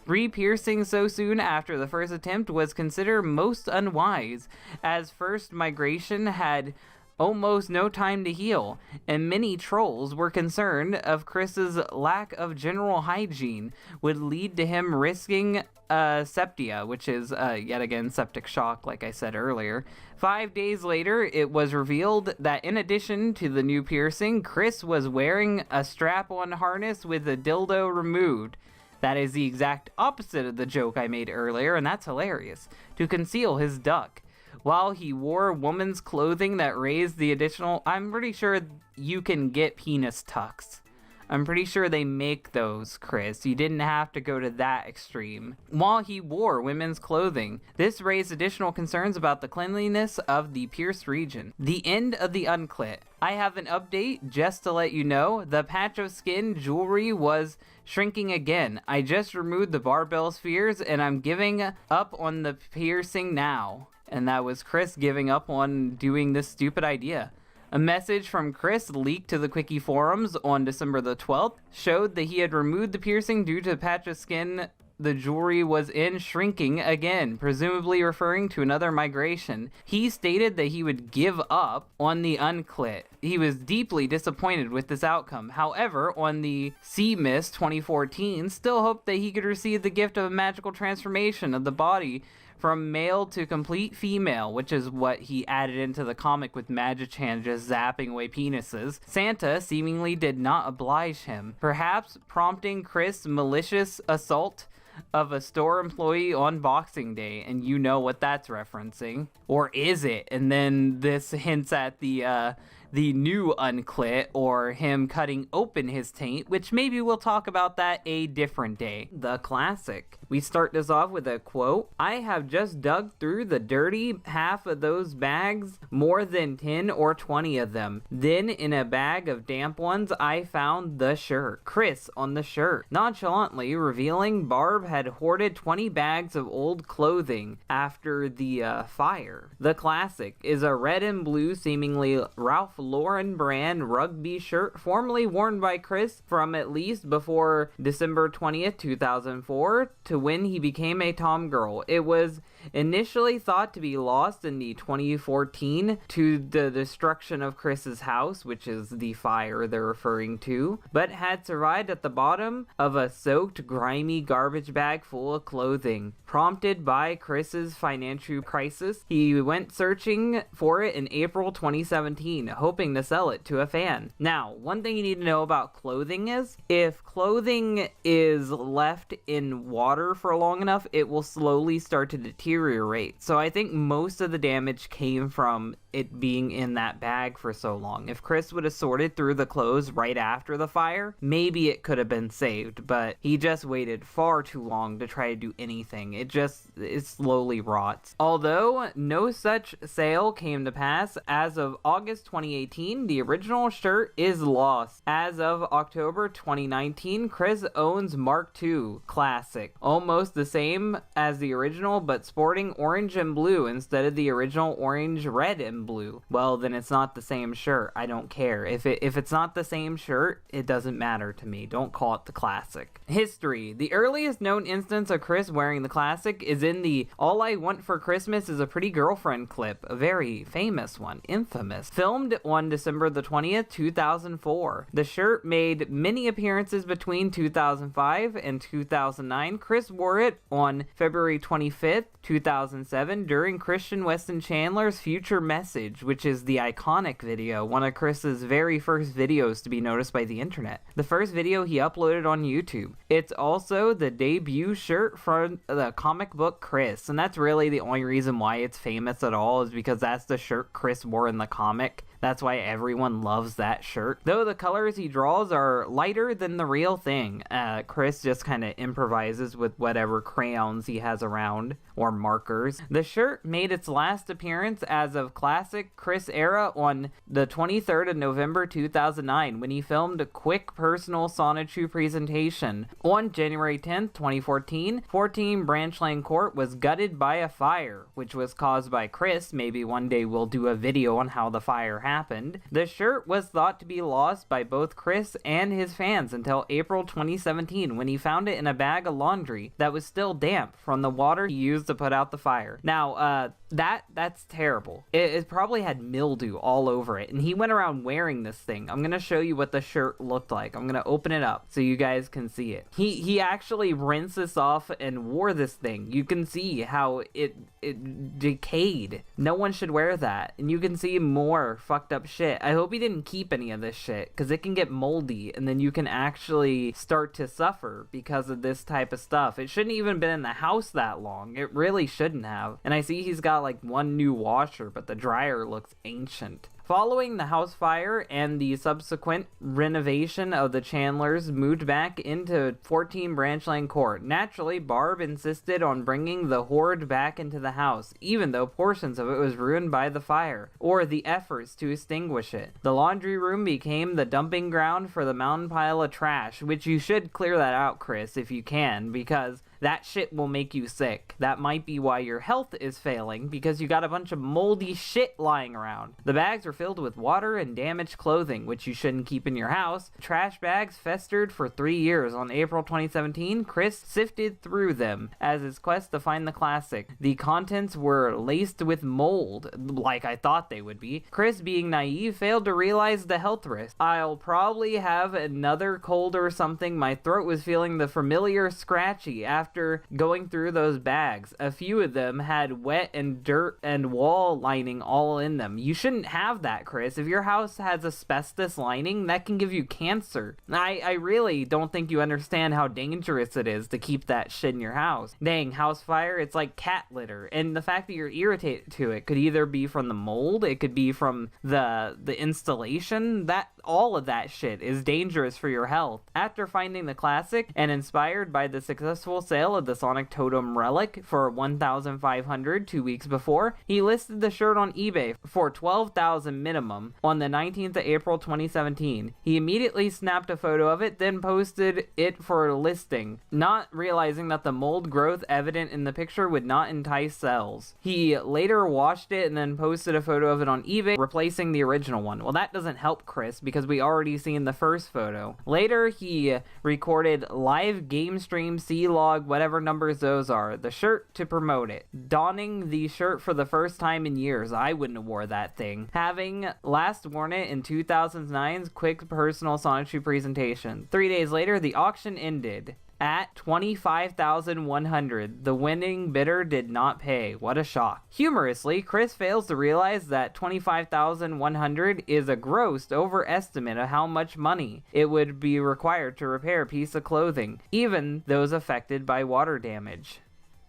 Re-piercing so soon after the first attempt was considered most unwise, as first migration had almost no time to heal, and many trolls were concerned of Chris's lack of general hygiene would lead to him risking septia, which is yet again septic shock, like I said earlier. 5 days later, it was revealed that in addition to the new piercing, Chris was wearing a strap-on harness with a dildo removed. That is the exact opposite of the joke I made earlier, and that's hilarious, to conceal his duck. While he wore woman's clothing that raised the additional... I'm pretty sure you can get penis tucks. I'm pretty sure they make those, Chris. You didn't have to go to that extreme. While he wore women's clothing, this raised additional concerns about the cleanliness of the pierced region. The end of the unclit. I have an update just to let you know. The patch of skin jewelry was shrinking again. I just removed the barbell spheres and I'm giving up on the piercing now. And that was Chris giving up on doing this stupid idea. A message from Chris leaked to the CWCki forums on December the 12th showed that he had removed the piercing due to the patch of skin the jewelry was in shrinking again, presumably referring to another migration. He stated that he would give up on the unclit. He was deeply disappointed with this outcome. However, on the CMIS 2014, still hoped that he could receive the gift of a magical transformation of the body from male to complete female, which is what he added into the comic with Magichan just zapping away penises. Santa seemingly did not oblige him, perhaps prompting Chris' malicious assault of a store employee on Boxing Day, and you know what that's referencing. Or is it? And then this hints at the new unclit, or him cutting open his taint, which maybe we'll talk about that a different day. The classic. We start this off with a quote. I have just dug through the dirty half of those bags, more than 10 or 20 of them. Then in a bag of damp ones, I found the shirt. Chris on the shirt. Nonchalantly revealing Barb had hoarded 20 bags of old clothing after the fire. The classic is a red and blue, seemingly Ralph Lauren brand rugby shirt formerly worn by Chris from at least before December 20th, 2004 to when he became a tomgirl. It was initially thought to be lost in the 2014 to the destruction of Chris's house, which is the fire they're referring to, but had survived at the bottom of a soaked, grimy garbage bag full of clothing. Prompted by Chris's financial crisis, he went searching for it in April 2017, hoping to sell it to a fan. Now, one thing you need to know about clothing is, if clothing is left in water for long enough, it will slowly start to deteriorate. So I think most of the damage came from it being in that bag for so long. If Chris would have sorted through the clothes right after the fire, maybe it could have been saved, but he just waited far too long to try to do anything. It slowly rots. Although no such sale came to pass, as of August 2018, the original shirt is lost. As of October 2019, Chris owns Mark II Classic, almost the same as the original, but sporting orange and blue instead of the original orange, red, and blue. Well, then it's not the same shirt. I don't care. If it's not the same shirt, it doesn't matter to me. Don't call it the Classic. History. The earliest known instance of Chris wearing the Classic is in the All I Want for Christmas is a Pretty Girlfriend clip, a very famous one, infamous, filmed on December the 20th, 2004. The shirt made many appearances between 2005 and 2009. Chris wore it on February 25th, 2007 during Christian Weston Chandler's Future Message, which is the iconic video, one of Chris's very first videos to be noticed by the internet. The first video he uploaded on YouTube. It's also the debut shirt from the comic book Chris, and that's really the only reason why it's famous at all, is because that's the shirt Chris wore in the comic. That's why everyone loves that shirt. Though the colors he draws are lighter than the real thing. Chris just kind of improvises with whatever crayons he has around, or markers. The shirt made its last appearance as of classic Chris era on the 23rd of November 2009, when he filmed a quick personal Sonichu presentation. On January 10th, 2014, 14 Branch Lane Court was gutted by a fire, which was caused by Chris. Maybe one day we'll do a video on how the fire happened. The shirt was thought to be lost by both Chris and his fans until April 2017, when he found it in a bag of laundry that was still damp from the water he used to put out the fire. Now, that's terrible. It probably had mildew all over it, and he went around wearing this thing. I'm gonna show you what the shirt looked like. I'm gonna open it up so you guys can see it. He actually rinsed this off and wore this thing. You can see how it decayed. No one should wear that. And you can see more fucked up shit. I hope he didn't keep any of this shit, because it can get moldy, and then you can actually start to suffer because of this type of stuff. It shouldn't even been in the house that long. It really shouldn't have. And I see he's got like one new washer, but the dryer looks ancient. Following the house fire and the subsequent renovation of the Chandlers moved back into 14 Branch Lane Court. Naturally, Barb insisted on bringing the hoard back into the house, even though portions of it was ruined by the fire, or the efforts to extinguish it. The laundry room became the dumping ground for the mountain pile of trash, which you should clear that out, Chris, if you can, because that shit will make you sick. That might be why your health is failing, because you got a bunch of moldy shit lying around. The bags were filled with water and damaged clothing, which you shouldn't keep in your house. Trash bags festered for 3 years. On April 2017, Chris sifted through them as his quest to find the classic. The contents were laced with mold, like I thought they would be. Chris, being naive, failed to realize the health risk. I'll probably have another cold or something. My throat was feeling the familiar scratchy after going through those bags. A few of them had wet and dirt and wall lining all in them. You shouldn't have that, Chris. If your house has asbestos lining, that can give you cancer. I really don't think you understand how dangerous it is to keep that shit in your house. Dang, house fire, it's like cat litter. And the fact that you're irritated to it could either be from the mold, it could be from the installation. That all of that shit is dangerous for your health. After finding the classic and inspired by the successful sale of the Sonic Totem Relic for $1,500 2 weeks before, he listed the shirt on eBay for $12,000 minimum on the 19th of April 2017. He immediately snapped a photo of it, then posted it for a listing, not realizing that the mold growth evident in the picture would not entice sales. He later washed it and then posted a photo of it on eBay, replacing the original one. Well, that doesn't help Chris, because we already seen the first photo. Later, he recorded live game stream C-Log whatever numbers those are, the shirt to promote it. Donning the shirt for the first time in years. I wouldn't have wore that thing. Having last worn it in 2009's quick personal sonetry presentation. 3 days later, the auction ended at $25,100. The winning bidder did not pay. What a shock. Humorously, Chris fails to realize that $25,100 is a gross overestimate of how much money it would be required to repair a piece of clothing, even those affected by water damage.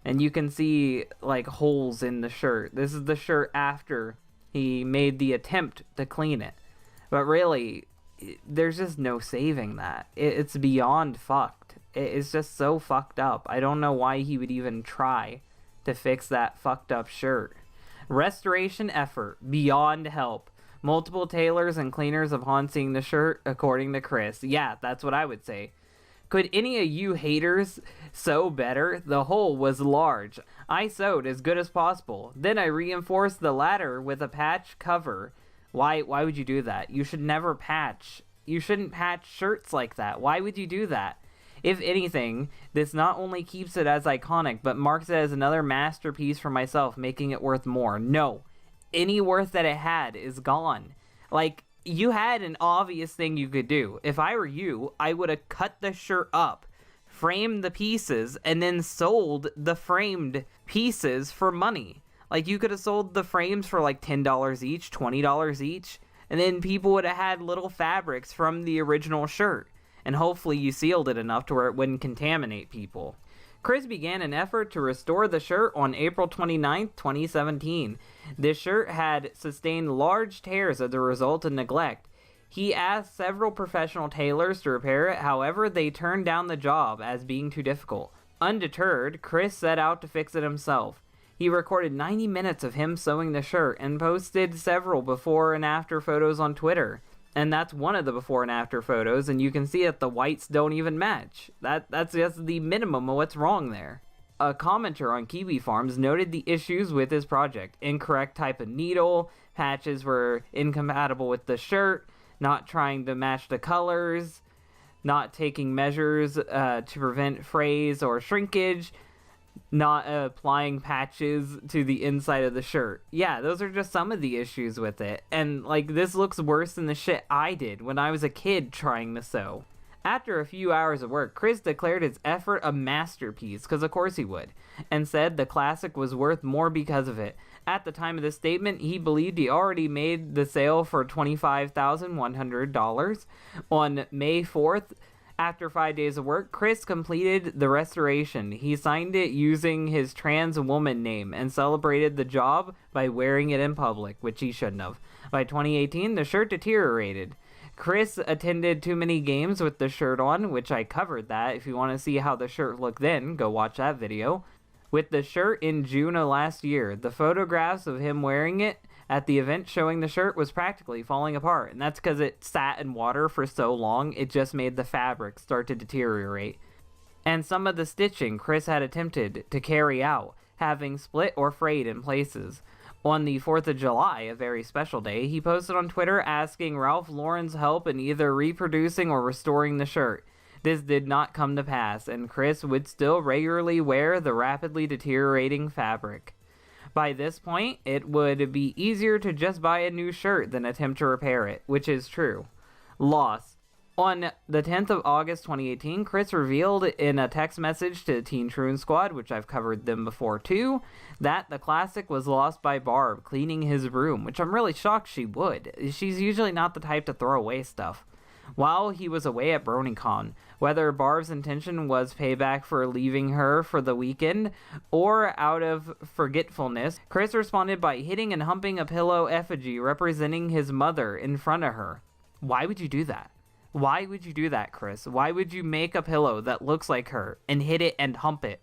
And you can see like holes in the shirt. This is the shirt after he made the attempt to clean it. But really, there's just no saving that. It's beyond fucked. It's just so fucked up. I don't know why he would even try to fix that fucked up shirt. Restoration effort beyond help. Multiple tailors and cleaners upon seeing the shirt, according to Chris. Yeah, that's what I would say. Could any of you haters sew better? The hole was large. I sewed as good as possible. Then I reinforced the latter with a patch cover. Why would you do that? You should never patch. You shouldn't patch shirts like that. Why would you do that? If anything, this not only keeps it as iconic, but marks it as another masterpiece for myself, making it worth more. No. Any worth that it had is gone. Like, you had an obvious thing you could do. If I were you, I would have cut the shirt up, framed the pieces, and then sold the framed pieces for money. Like, you could have sold the frames for like $10 each, $20 each, and then people would have had little fabrics from the original shirt. And hopefully you sealed it enough to where it wouldn't contaminate people. Chris began an effort to restore the shirt on April 29, 2017. This shirt had sustained large tears as a result of neglect. He asked several professional tailors to repair it, however, they turned down the job as being too difficult. Undeterred, Chris set out to fix it himself. He recorded 90 minutes of him sewing the shirt and posted several before and after photos on Twitter. And that's one of the before and after photos, and you can see that the whites don't even match. That's just the minimum of what's wrong there. A commenter on Kiwi Farms noted the issues with his project. Incorrect type of needle, patches were incompatible with the shirt, not trying to match the colors, not taking measures to prevent frays or shrinkage, not applying patches to the inside of the shirt. Yeah, those are just some of the issues with it. And, like, this looks worse than the shit I did when I was a kid trying to sew. After a few hours of work, Chris declared his effort a masterpiece, because of course he would, and said the classic was worth more because of it. At the time of this statement, he believed he already made the sale for $25,100. On May 4th, after 5 days of work, Chris completed the restoration. He signed it using his trans woman name and celebrated the job by wearing it in public, which he shouldn't have. By 2018, the shirt deteriorated. Chris attended too many games with the shirt on, which I covered that. If you want to see how the shirt looked then, go watch that video. With the shirt in June of last year, the photographs of him wearing it at the event showing the shirt was practically falling apart, and that's because it sat in water for so long, it just made the fabric start to deteriorate. And some of the stitching Chris had attempted to carry out, having split or frayed in places. On the 4th of July, a very special day, he posted on Twitter asking Ralph Lauren's help in either reproducing or restoring the shirt. This did not come to pass, and Chris would still regularly wear the rapidly deteriorating fabric. By this point, it would be easier to just buy a new shirt than attempt to repair it, which is true. Loss. On the 10th of August 2018, Chris revealed in a text message to Teen Troon Squad, which I've covered them before too, that the classic was lost by Barb cleaning his room, which I'm really shocked she would. She's usually not the type to throw away stuff. While he was away at BronyCon, whether Barb's intention was payback for leaving her for the weekend or out of forgetfulness, Chris responded by hitting and humping a pillow effigy representing his mother in front of her. Why would you do that? Why would you do that, Chris? Why would you make a pillow that looks like her and hit it and hump it?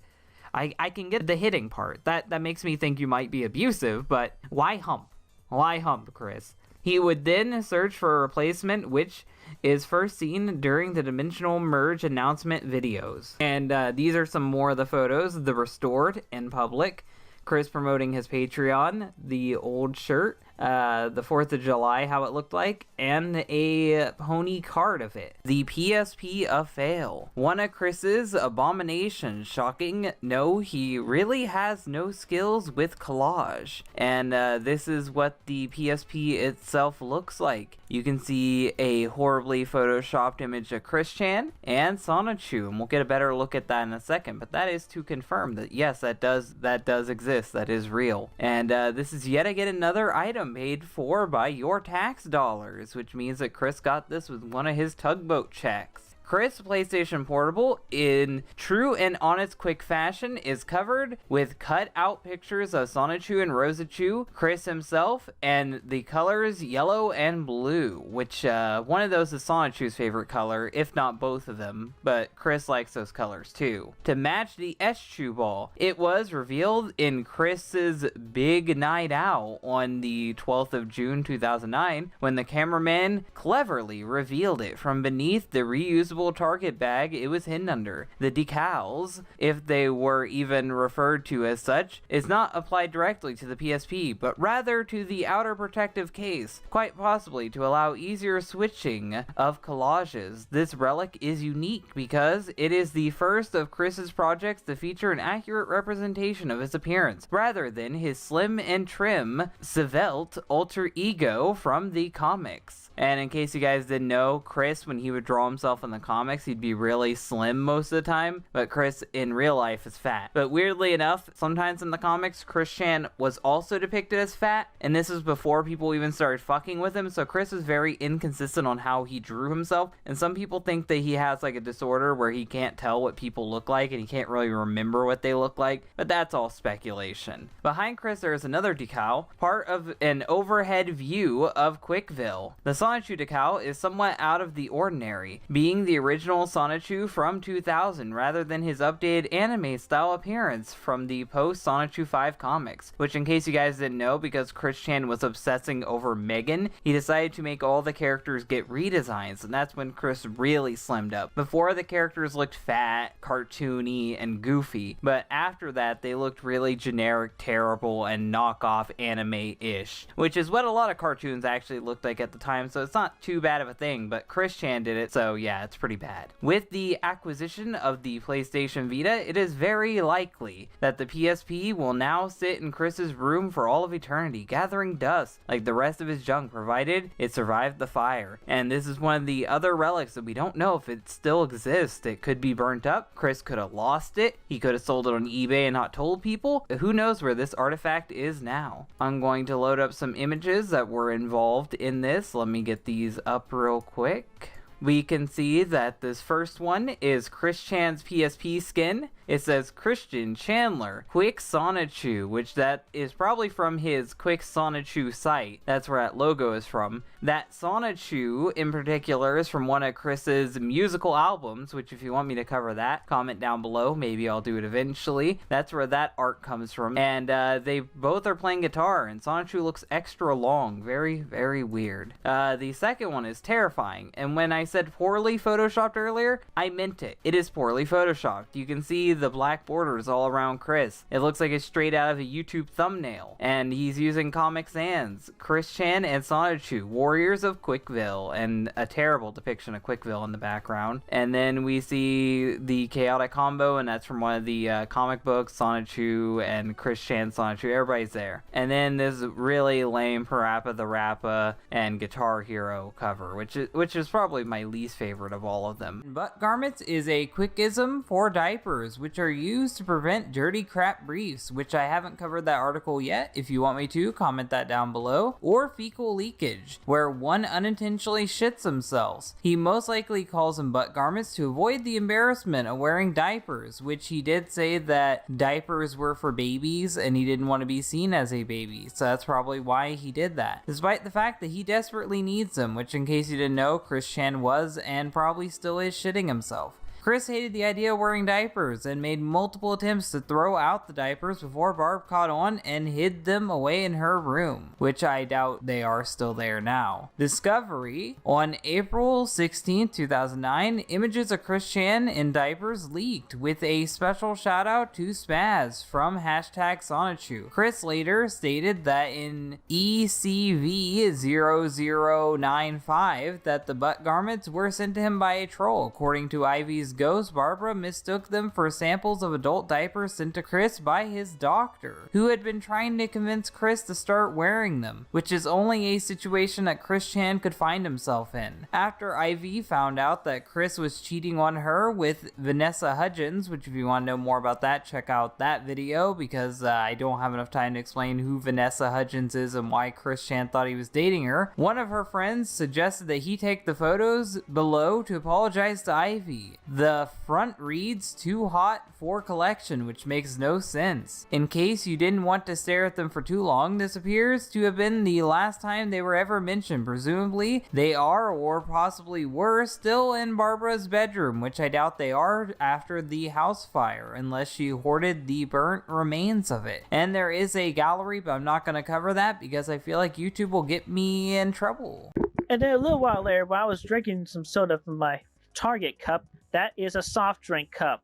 I can get the hitting part. That makes me think you might be abusive, but why hump? Why hump, Chris? He would then search for a replacement, which is first seen during the Dimensional Merge announcement videos. And these are some more of the photos, the restored in public, Chris promoting his Patreon, the old shirt, the 4th of July, how it looked like, and a pony card of it. The PSP a fail. One of Chris's abominations. Shocking? No, he really has no skills with collage. And this is what the PSP itself looks like. You can see a horribly photoshopped image of Chris Chan and Sonichu, and we'll get a better look at that in a second, but that is to confirm that yes, that does exist, that is real. And this is yet again another item paid for by your tax dollars, which means that Chris got this with one of his tugboat checks. Chris PlayStation Portable, in true and honest quick fashion, is covered with cut out pictures of Sonichu and Rosachu, Chris himself, and the colors yellow and blue, which one of those is Sonichu's favorite color, if not both of them, but Chris likes those colors too. To match the Eschew ball, it was revealed in Chris's big night out on the 12th of June 2009, when the cameraman cleverly revealed it from beneath the reusable target bag it was hidden under. The decals, if they were even referred to as such, is not applied directly to the PSP, but rather to the outer protective case, quite possibly to allow easier switching of collages. This relic is unique because it is the first of Chris's projects to feature an accurate representation of his appearance, rather than his slim and trim svelte alter ego from the comics. And in case you guys didn't know, Chris, when he would draw himself in the comics, he'd be really slim most of the time, but Chris in real life is fat. But weirdly enough, sometimes in the comics, Chris Chan was also depicted as fat, and this is before people even started fucking with him, so Chris is very inconsistent on how he drew himself, and some people think that he has like a disorder where he can't tell what people look like, and he can't really remember what they look like, but that's all speculation. Behind Chris, there is another decal, part of an overhead view of Quickville. The Sonichu decal is somewhat out of the ordinary, being the original Sonichu from 2000 rather than his updated anime style appearance from the post Sonichu 5 comics, which in case you guys didn't know, because Chris Chan was obsessing over Megan, he decided to make all the characters get redesigns, and that's when Chris really slimmed up. Before, the characters looked fat, cartoony, and goofy, but after that they looked really generic, terrible, and knockoff anime-ish, which is what a lot of cartoons actually looked like at the time, so it's not too bad of a thing, but Chris Chan did it, so yeah, it's pretty bad. With the acquisition of the PlayStation Vita, it is very likely that the PSP will now sit in Chris's room for all of eternity, gathering dust like the rest of his junk, provided it survived the fire. And this is one of the other relics that we don't know if it still exists. It could be burnt up, Chris could have lost it, he could have sold it on eBay and not told people. Who knows where this artifact is now? I'm going to load up some images that were involved in this. Let me get these up real quick. We can see that this first one is Chris Chan's PSP skin. It says Christian Chandler, Quick Sonichu, which that is probably from his Quick Sonichu site. That's where that logo is from. That Sonichu in particular is from one of Chris's musical albums, which if you want me to cover that, comment down below. Maybe I'll do it eventually. That's where that art comes from. And they both are playing guitar, and Sonichu looks extra long. Very, very weird. The second one is terrifying, and when I said poorly photoshopped earlier, I meant it. It is poorly photoshopped. You can see the black borders all around Chris. It looks like it's straight out of a YouTube thumbnail, and he's using Comic Sans, Chris Chan and Sonichu, Warriors of Quickville, and a terrible depiction of Quickville in the background. And then we see the chaotic combo, and that's from one of the comic books, Sonichu and Chris Chan Sonichu, everybody's there. And then this really lame Parappa the Rappa and Guitar Hero cover, which is probably my least favorite of all of them. Butt garments is a quickism for diapers, which are used to prevent dirty crap briefs, which I haven't covered that article yet. If you want me to, comment that down below. Or fecal leakage, where one unintentionally shits themselves. He most likely calls them butt garments to avoid the embarrassment of wearing diapers, which he did say that diapers were for babies and he didn't want to be seen as a baby, so that's probably why he did that. Despite the fact that he desperately needs them, which in case you didn't know, Chris Chan was and probably still is shitting himself. Chris hated the idea of wearing diapers and made multiple attempts to throw out the diapers before Barb caught on and hid them away in her room, which I doubt they are still there now. Discovery: on April 16, 2009, images of Chris Chan in diapers leaked with a special shout out to Spaz from #Sonichu. Chris later stated that in ECV0095 that the butt garments were sent to him by a troll. According to Ivy's ghost, Barbara mistook them for samples of adult diapers sent to Chris by his doctor, who had been trying to convince Chris to start wearing them, which is only a situation that Chris Chan could find himself in. After Ivy found out that Chris was cheating on her with Vanessa Hudgens, which if you want to know more about that, check out that video, because I don't have enough time to explain who Vanessa Hudgens is and why Chris Chan thought he was dating her. One of her friends suggested that he take the photos below to apologize to Ivy. The front reads "too hot for collection," which makes no sense. In case you didn't want to stare at them for too long, this appears to have been the last time they were ever mentioned. Presumably, they are, or possibly were, still in Barbara's bedroom, which I doubt they are after the house fire, unless she hoarded the burnt remains of it. And there is a gallery, but I'm not going to cover that because I feel like YouTube will get me in trouble. And then a little while later, while I was drinking some soda from my Target cup, that is a soft drink cup.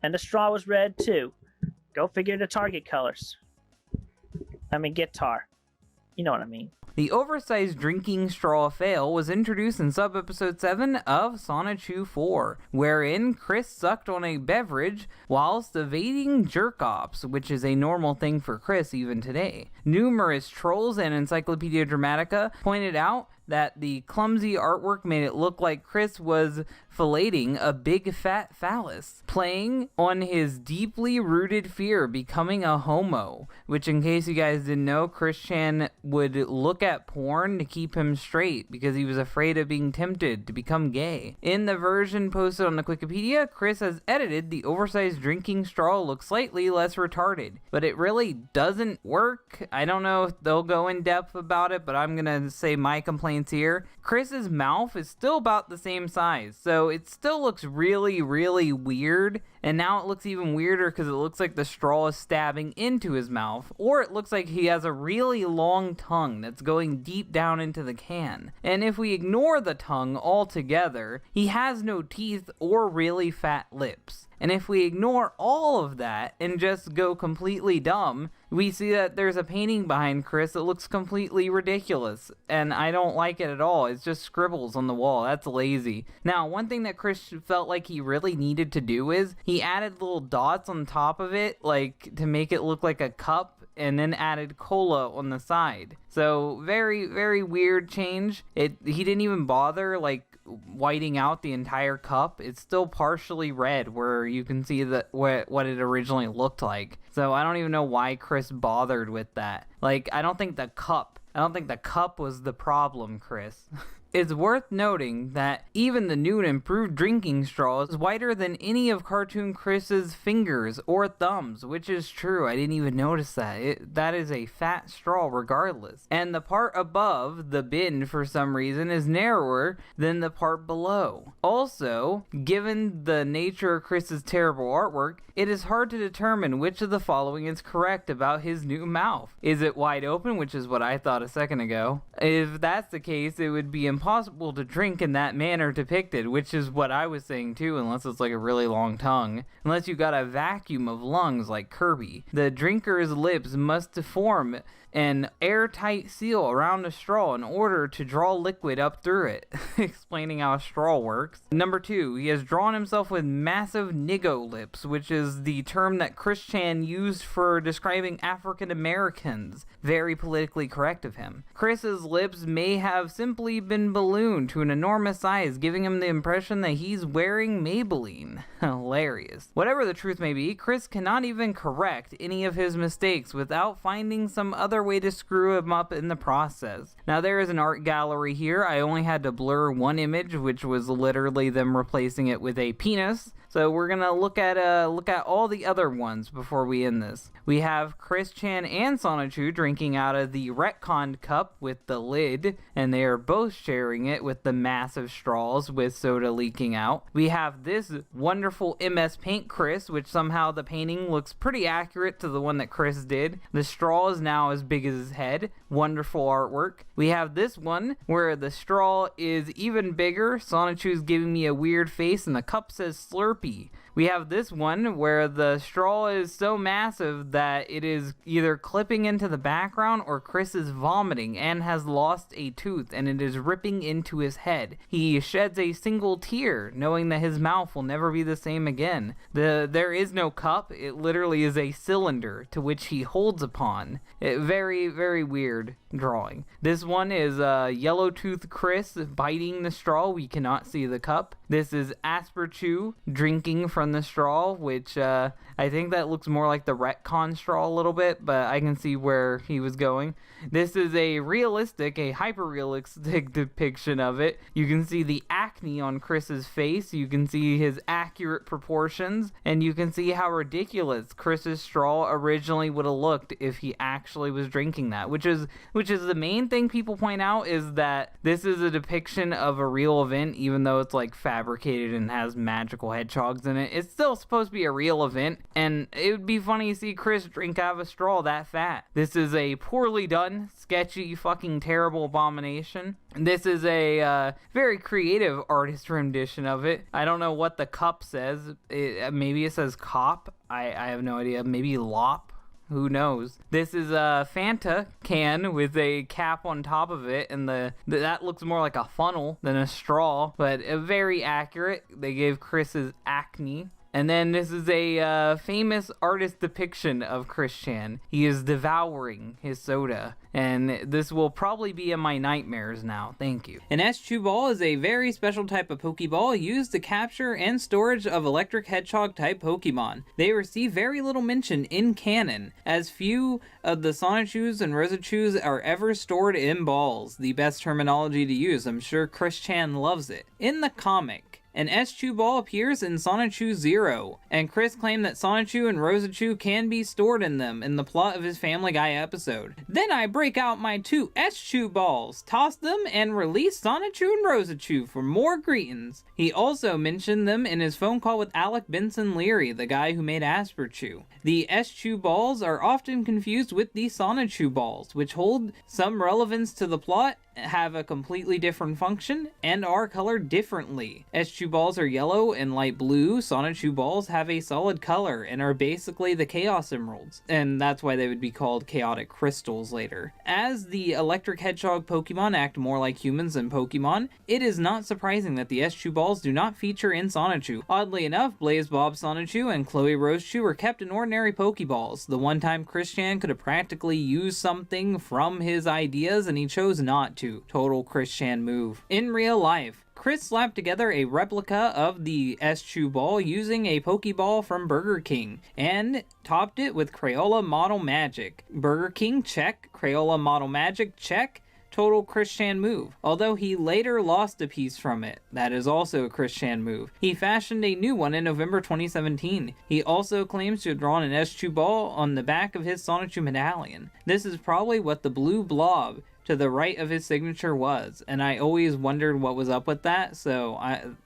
And the straw was red too. Go figure the Target colors. I mean, guitar. You know what I mean. The oversized drinking straw fail was introduced in sub-episode 7 of Sonichu 4, wherein Chris sucked on a beverage whilst evading jerk-offs, which is a normal thing for Chris even today. Numerous trolls and Encyclopedia Dramatica pointed out that the clumsy artwork made it look like Chris was filleting a big fat phallus, playing on his deeply rooted fear of becoming a homo, which, in case you guys didn't know, Chris Chan would look at porn to keep him straight because he was afraid of being tempted to become gay. In the version posted on the Wikipedia, Chris has edited the oversized drinking straw look slightly less retarded, but it really doesn't work. I don't know if they'll go in depth about it, but I'm gonna say my complaints here. Chris's mouth is still about the same size, so it still looks really, really weird, and now it looks even weirder because it looks like the straw is stabbing into his mouth, or it looks like he has a really long tongue that's going deep down into the can. And if we ignore the tongue altogether, he has no teeth or really fat lips. And if we ignore all of that and just go completely dumb, we see that there's a painting behind Chris that looks completely ridiculous. And I don't like it at all. It's just scribbles on the wall. That's lazy. Now, one thing that Chris felt like he really needed to do is he added little dots on top of it, like to make it look like a cup, and then added cola on the side. So very, very weird change. He didn't even bother like whiting out the entire cup. It's still partially red where you can see what it originally looked like. So I don't even know why Chris bothered with that. Like, I don't think the cup was the problem, Chris. It's worth noting that even the new and improved drinking straw is wider than any of Cartoon Chris's fingers or thumbs, which is true. I didn't even notice that. That is a fat straw regardless. And the part above the bin, for some reason, is narrower than the part below. Also, given the nature of Chris's terrible artwork, it is hard to determine which of the following is correct about his new mouth. Is it wide open, which is what I thought a second ago? If that's the case, it would be impossible to drink in that manner depicted, which is what I was saying too, unless it's like a really long tongue. Unless you got a vacuum of lungs like Kirby. The drinker's lips must form an airtight seal around the straw in order to draw liquid up through it, explaining how a straw works. Number 2, he has drawn himself with massive niggo lips, which is the term that Chris Chan used for describing African Americans. Very politically correct of him. Chris's lips may have simply been ballooned to an enormous size, giving him the impression that he's wearing Maybelline. Hilarious. Whatever the truth may be, Chris cannot even correct any of his mistakes without finding some other way to screw him up in the process. Now there is an art gallery here. I only had to blur one image, which was literally them replacing it with a penis. So we're gonna look at all the other ones before we end this. We have Chris Chan and Sonichu drinking out of the retconned cup with the lid, and they are both sharing carrying it with the massive straws with soda leaking out. We have this wonderful MS Paint Chris, which somehow the painting looks pretty accurate to the one that Chris did. The straw is now as big as his head. Wonderful artwork. We have this one where the straw is even bigger. Sonichu's giving me a weird face and the cup says Slurpee. We have this one where the straw is so massive that it is either clipping into the background or Chris is vomiting and has lost a tooth and it is ripping into his head. He sheds a single tear knowing that his mouth will never be the same again. There is no cup. It literally is a cylinder to which he holds upon. Very, very weird drawing. This one is Yellow Tooth Chris biting the straw. We cannot see the cup. This is Asperchew drinking from the straw, which I think that looks more like the retcon straw a little bit, but I can see where he was going. This is a hyper-realistic depiction of it. You can see the acne on Chris's face, you can see his accurate proportions, and you can see how ridiculous Chris's straw originally would have looked if he actually was drinking that, which is the main thing people point out, is that this is a depiction of a real event, even though it's like fabricated and has magical hedgehogs in it. It's still supposed to be a real event, and it would be funny to see Chris drink out of a straw that fat. This is a poorly done, sketchy, fucking terrible abomination. This is a very creative artist rendition of it. I don't know what the cup says. Maybe it says cop. I have no idea. Maybe lop. Who knows? This is a Fanta can with a cap on top of it, and that looks more like a funnel than a straw, but very accurate. They gave Chris's acne. And then this is a famous artist depiction of Chris Chan. He is devouring his soda, and this will probably be in my nightmares now. Thank you. An Eschew ball is a very special type of Pokeball used to capture and storage of electric hedgehog type Pokemon. They receive very little mention in canon, as few of the Sonichus and Rosachus are ever stored in balls. The best terminology to use. I'm sure Chris Chan loves it. In the comic, an Eschew ball appears in Sonichu 0, and Chris claimed that Sonichu and Rosachu can be stored in them in the plot of his Family Guy episode. Then I break out my 2 Eschew balls, toss them, and release Sonichu and Rosachu for more greetings. He also mentioned them in his phone call with Alec Benson Leary, the guy who made Asperchew. The Eschew balls are often confused with the Sonichu balls, which hold some relevance to the plot, have a completely different function, and are colored differently. Eschew balls are yellow and light blue. Sonichu balls have a solid color and are basically the Chaos Emeralds, and that's why they would be called Chaotic Crystals later. As the electric hedgehog Pokemon act more like humans than Pokemon, it is not surprising that the Eschew balls do not feature in Sonichu. Oddly enough, Blaze Bob Sonichu and Chloe Rosechu were kept in ordinary Pokeballs. The one time Chris Chan could have practically used something from his ideas and he chose not to. Total Chris Chan move. In real life, Chris slapped together a replica of the Eschew ball using a Pokeball from Burger King and topped it with Crayola Model Magic. Burger King, check. Crayola Model Magic, check. Total Chris Chan move. Although he later lost a piece from it, that is also a Chris Chan move. He fashioned a new one in November 2017. He also claims to have drawn an Eschew ball on the back of his Sonichu medallion. This is probably what the blue blob to the right of his signature was, and I always wondered what was up with that, so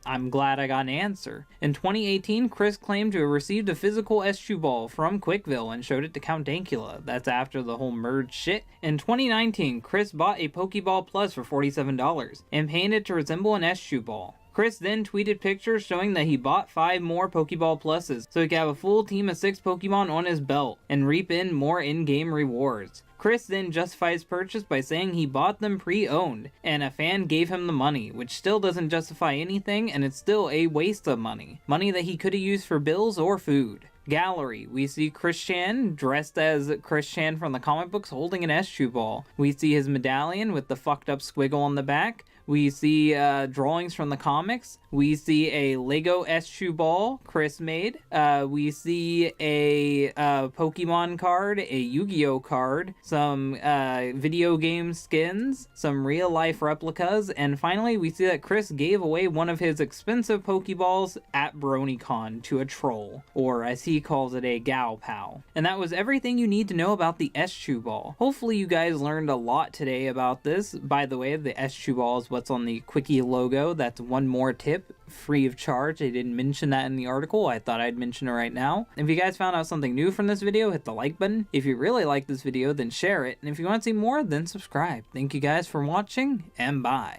I'm glad I got an answer. In 2018, Chris claimed to have received a physical Eschew ball from Quickville and showed it to Count Dankula. That's after the whole merge shit. In 2019, Chris bought a Pokeball Plus for $47 and painted to resemble an Eschew ball. Chris then tweeted pictures showing that he bought 5 more Pokeball Pluses so he could have a full team of 6 Pokemon on his belt and reap in more in-game rewards. Chris then justified his purchase by saying he bought them pre-owned, and a fan gave him the money, which still doesn't justify anything, and it's still a waste of money. Money that he could have used for bills or food. Gallery, we see Chris Chan dressed as Chris Chan from the comic books holding an Eschew ball. We see his medallion with the fucked up squiggle on the back. We see drawings from the comics. We see a Lego Eschew ball Chris made. We see a Pokemon card, a Yu-Gi-Oh card, some video game skins, some real-life replicas, and finally we see that Chris gave away one of his expensive Pokeballs at BronyCon to a troll, or as he calls it, a Gal Pal. And that was everything you need to know about the Eschew ball. Hopefully you guys learned a lot today about this. By the way, the Eschew ball is what's on the Quickie logo. That's one more tip, free of charge. I didn't mention that in the article. I thought I'd mention it right now. If you guys found out something new from this video, hit the like button. If you really like this video, then share it. And if you want to see more, then subscribe. Thank you guys for watching, and bye.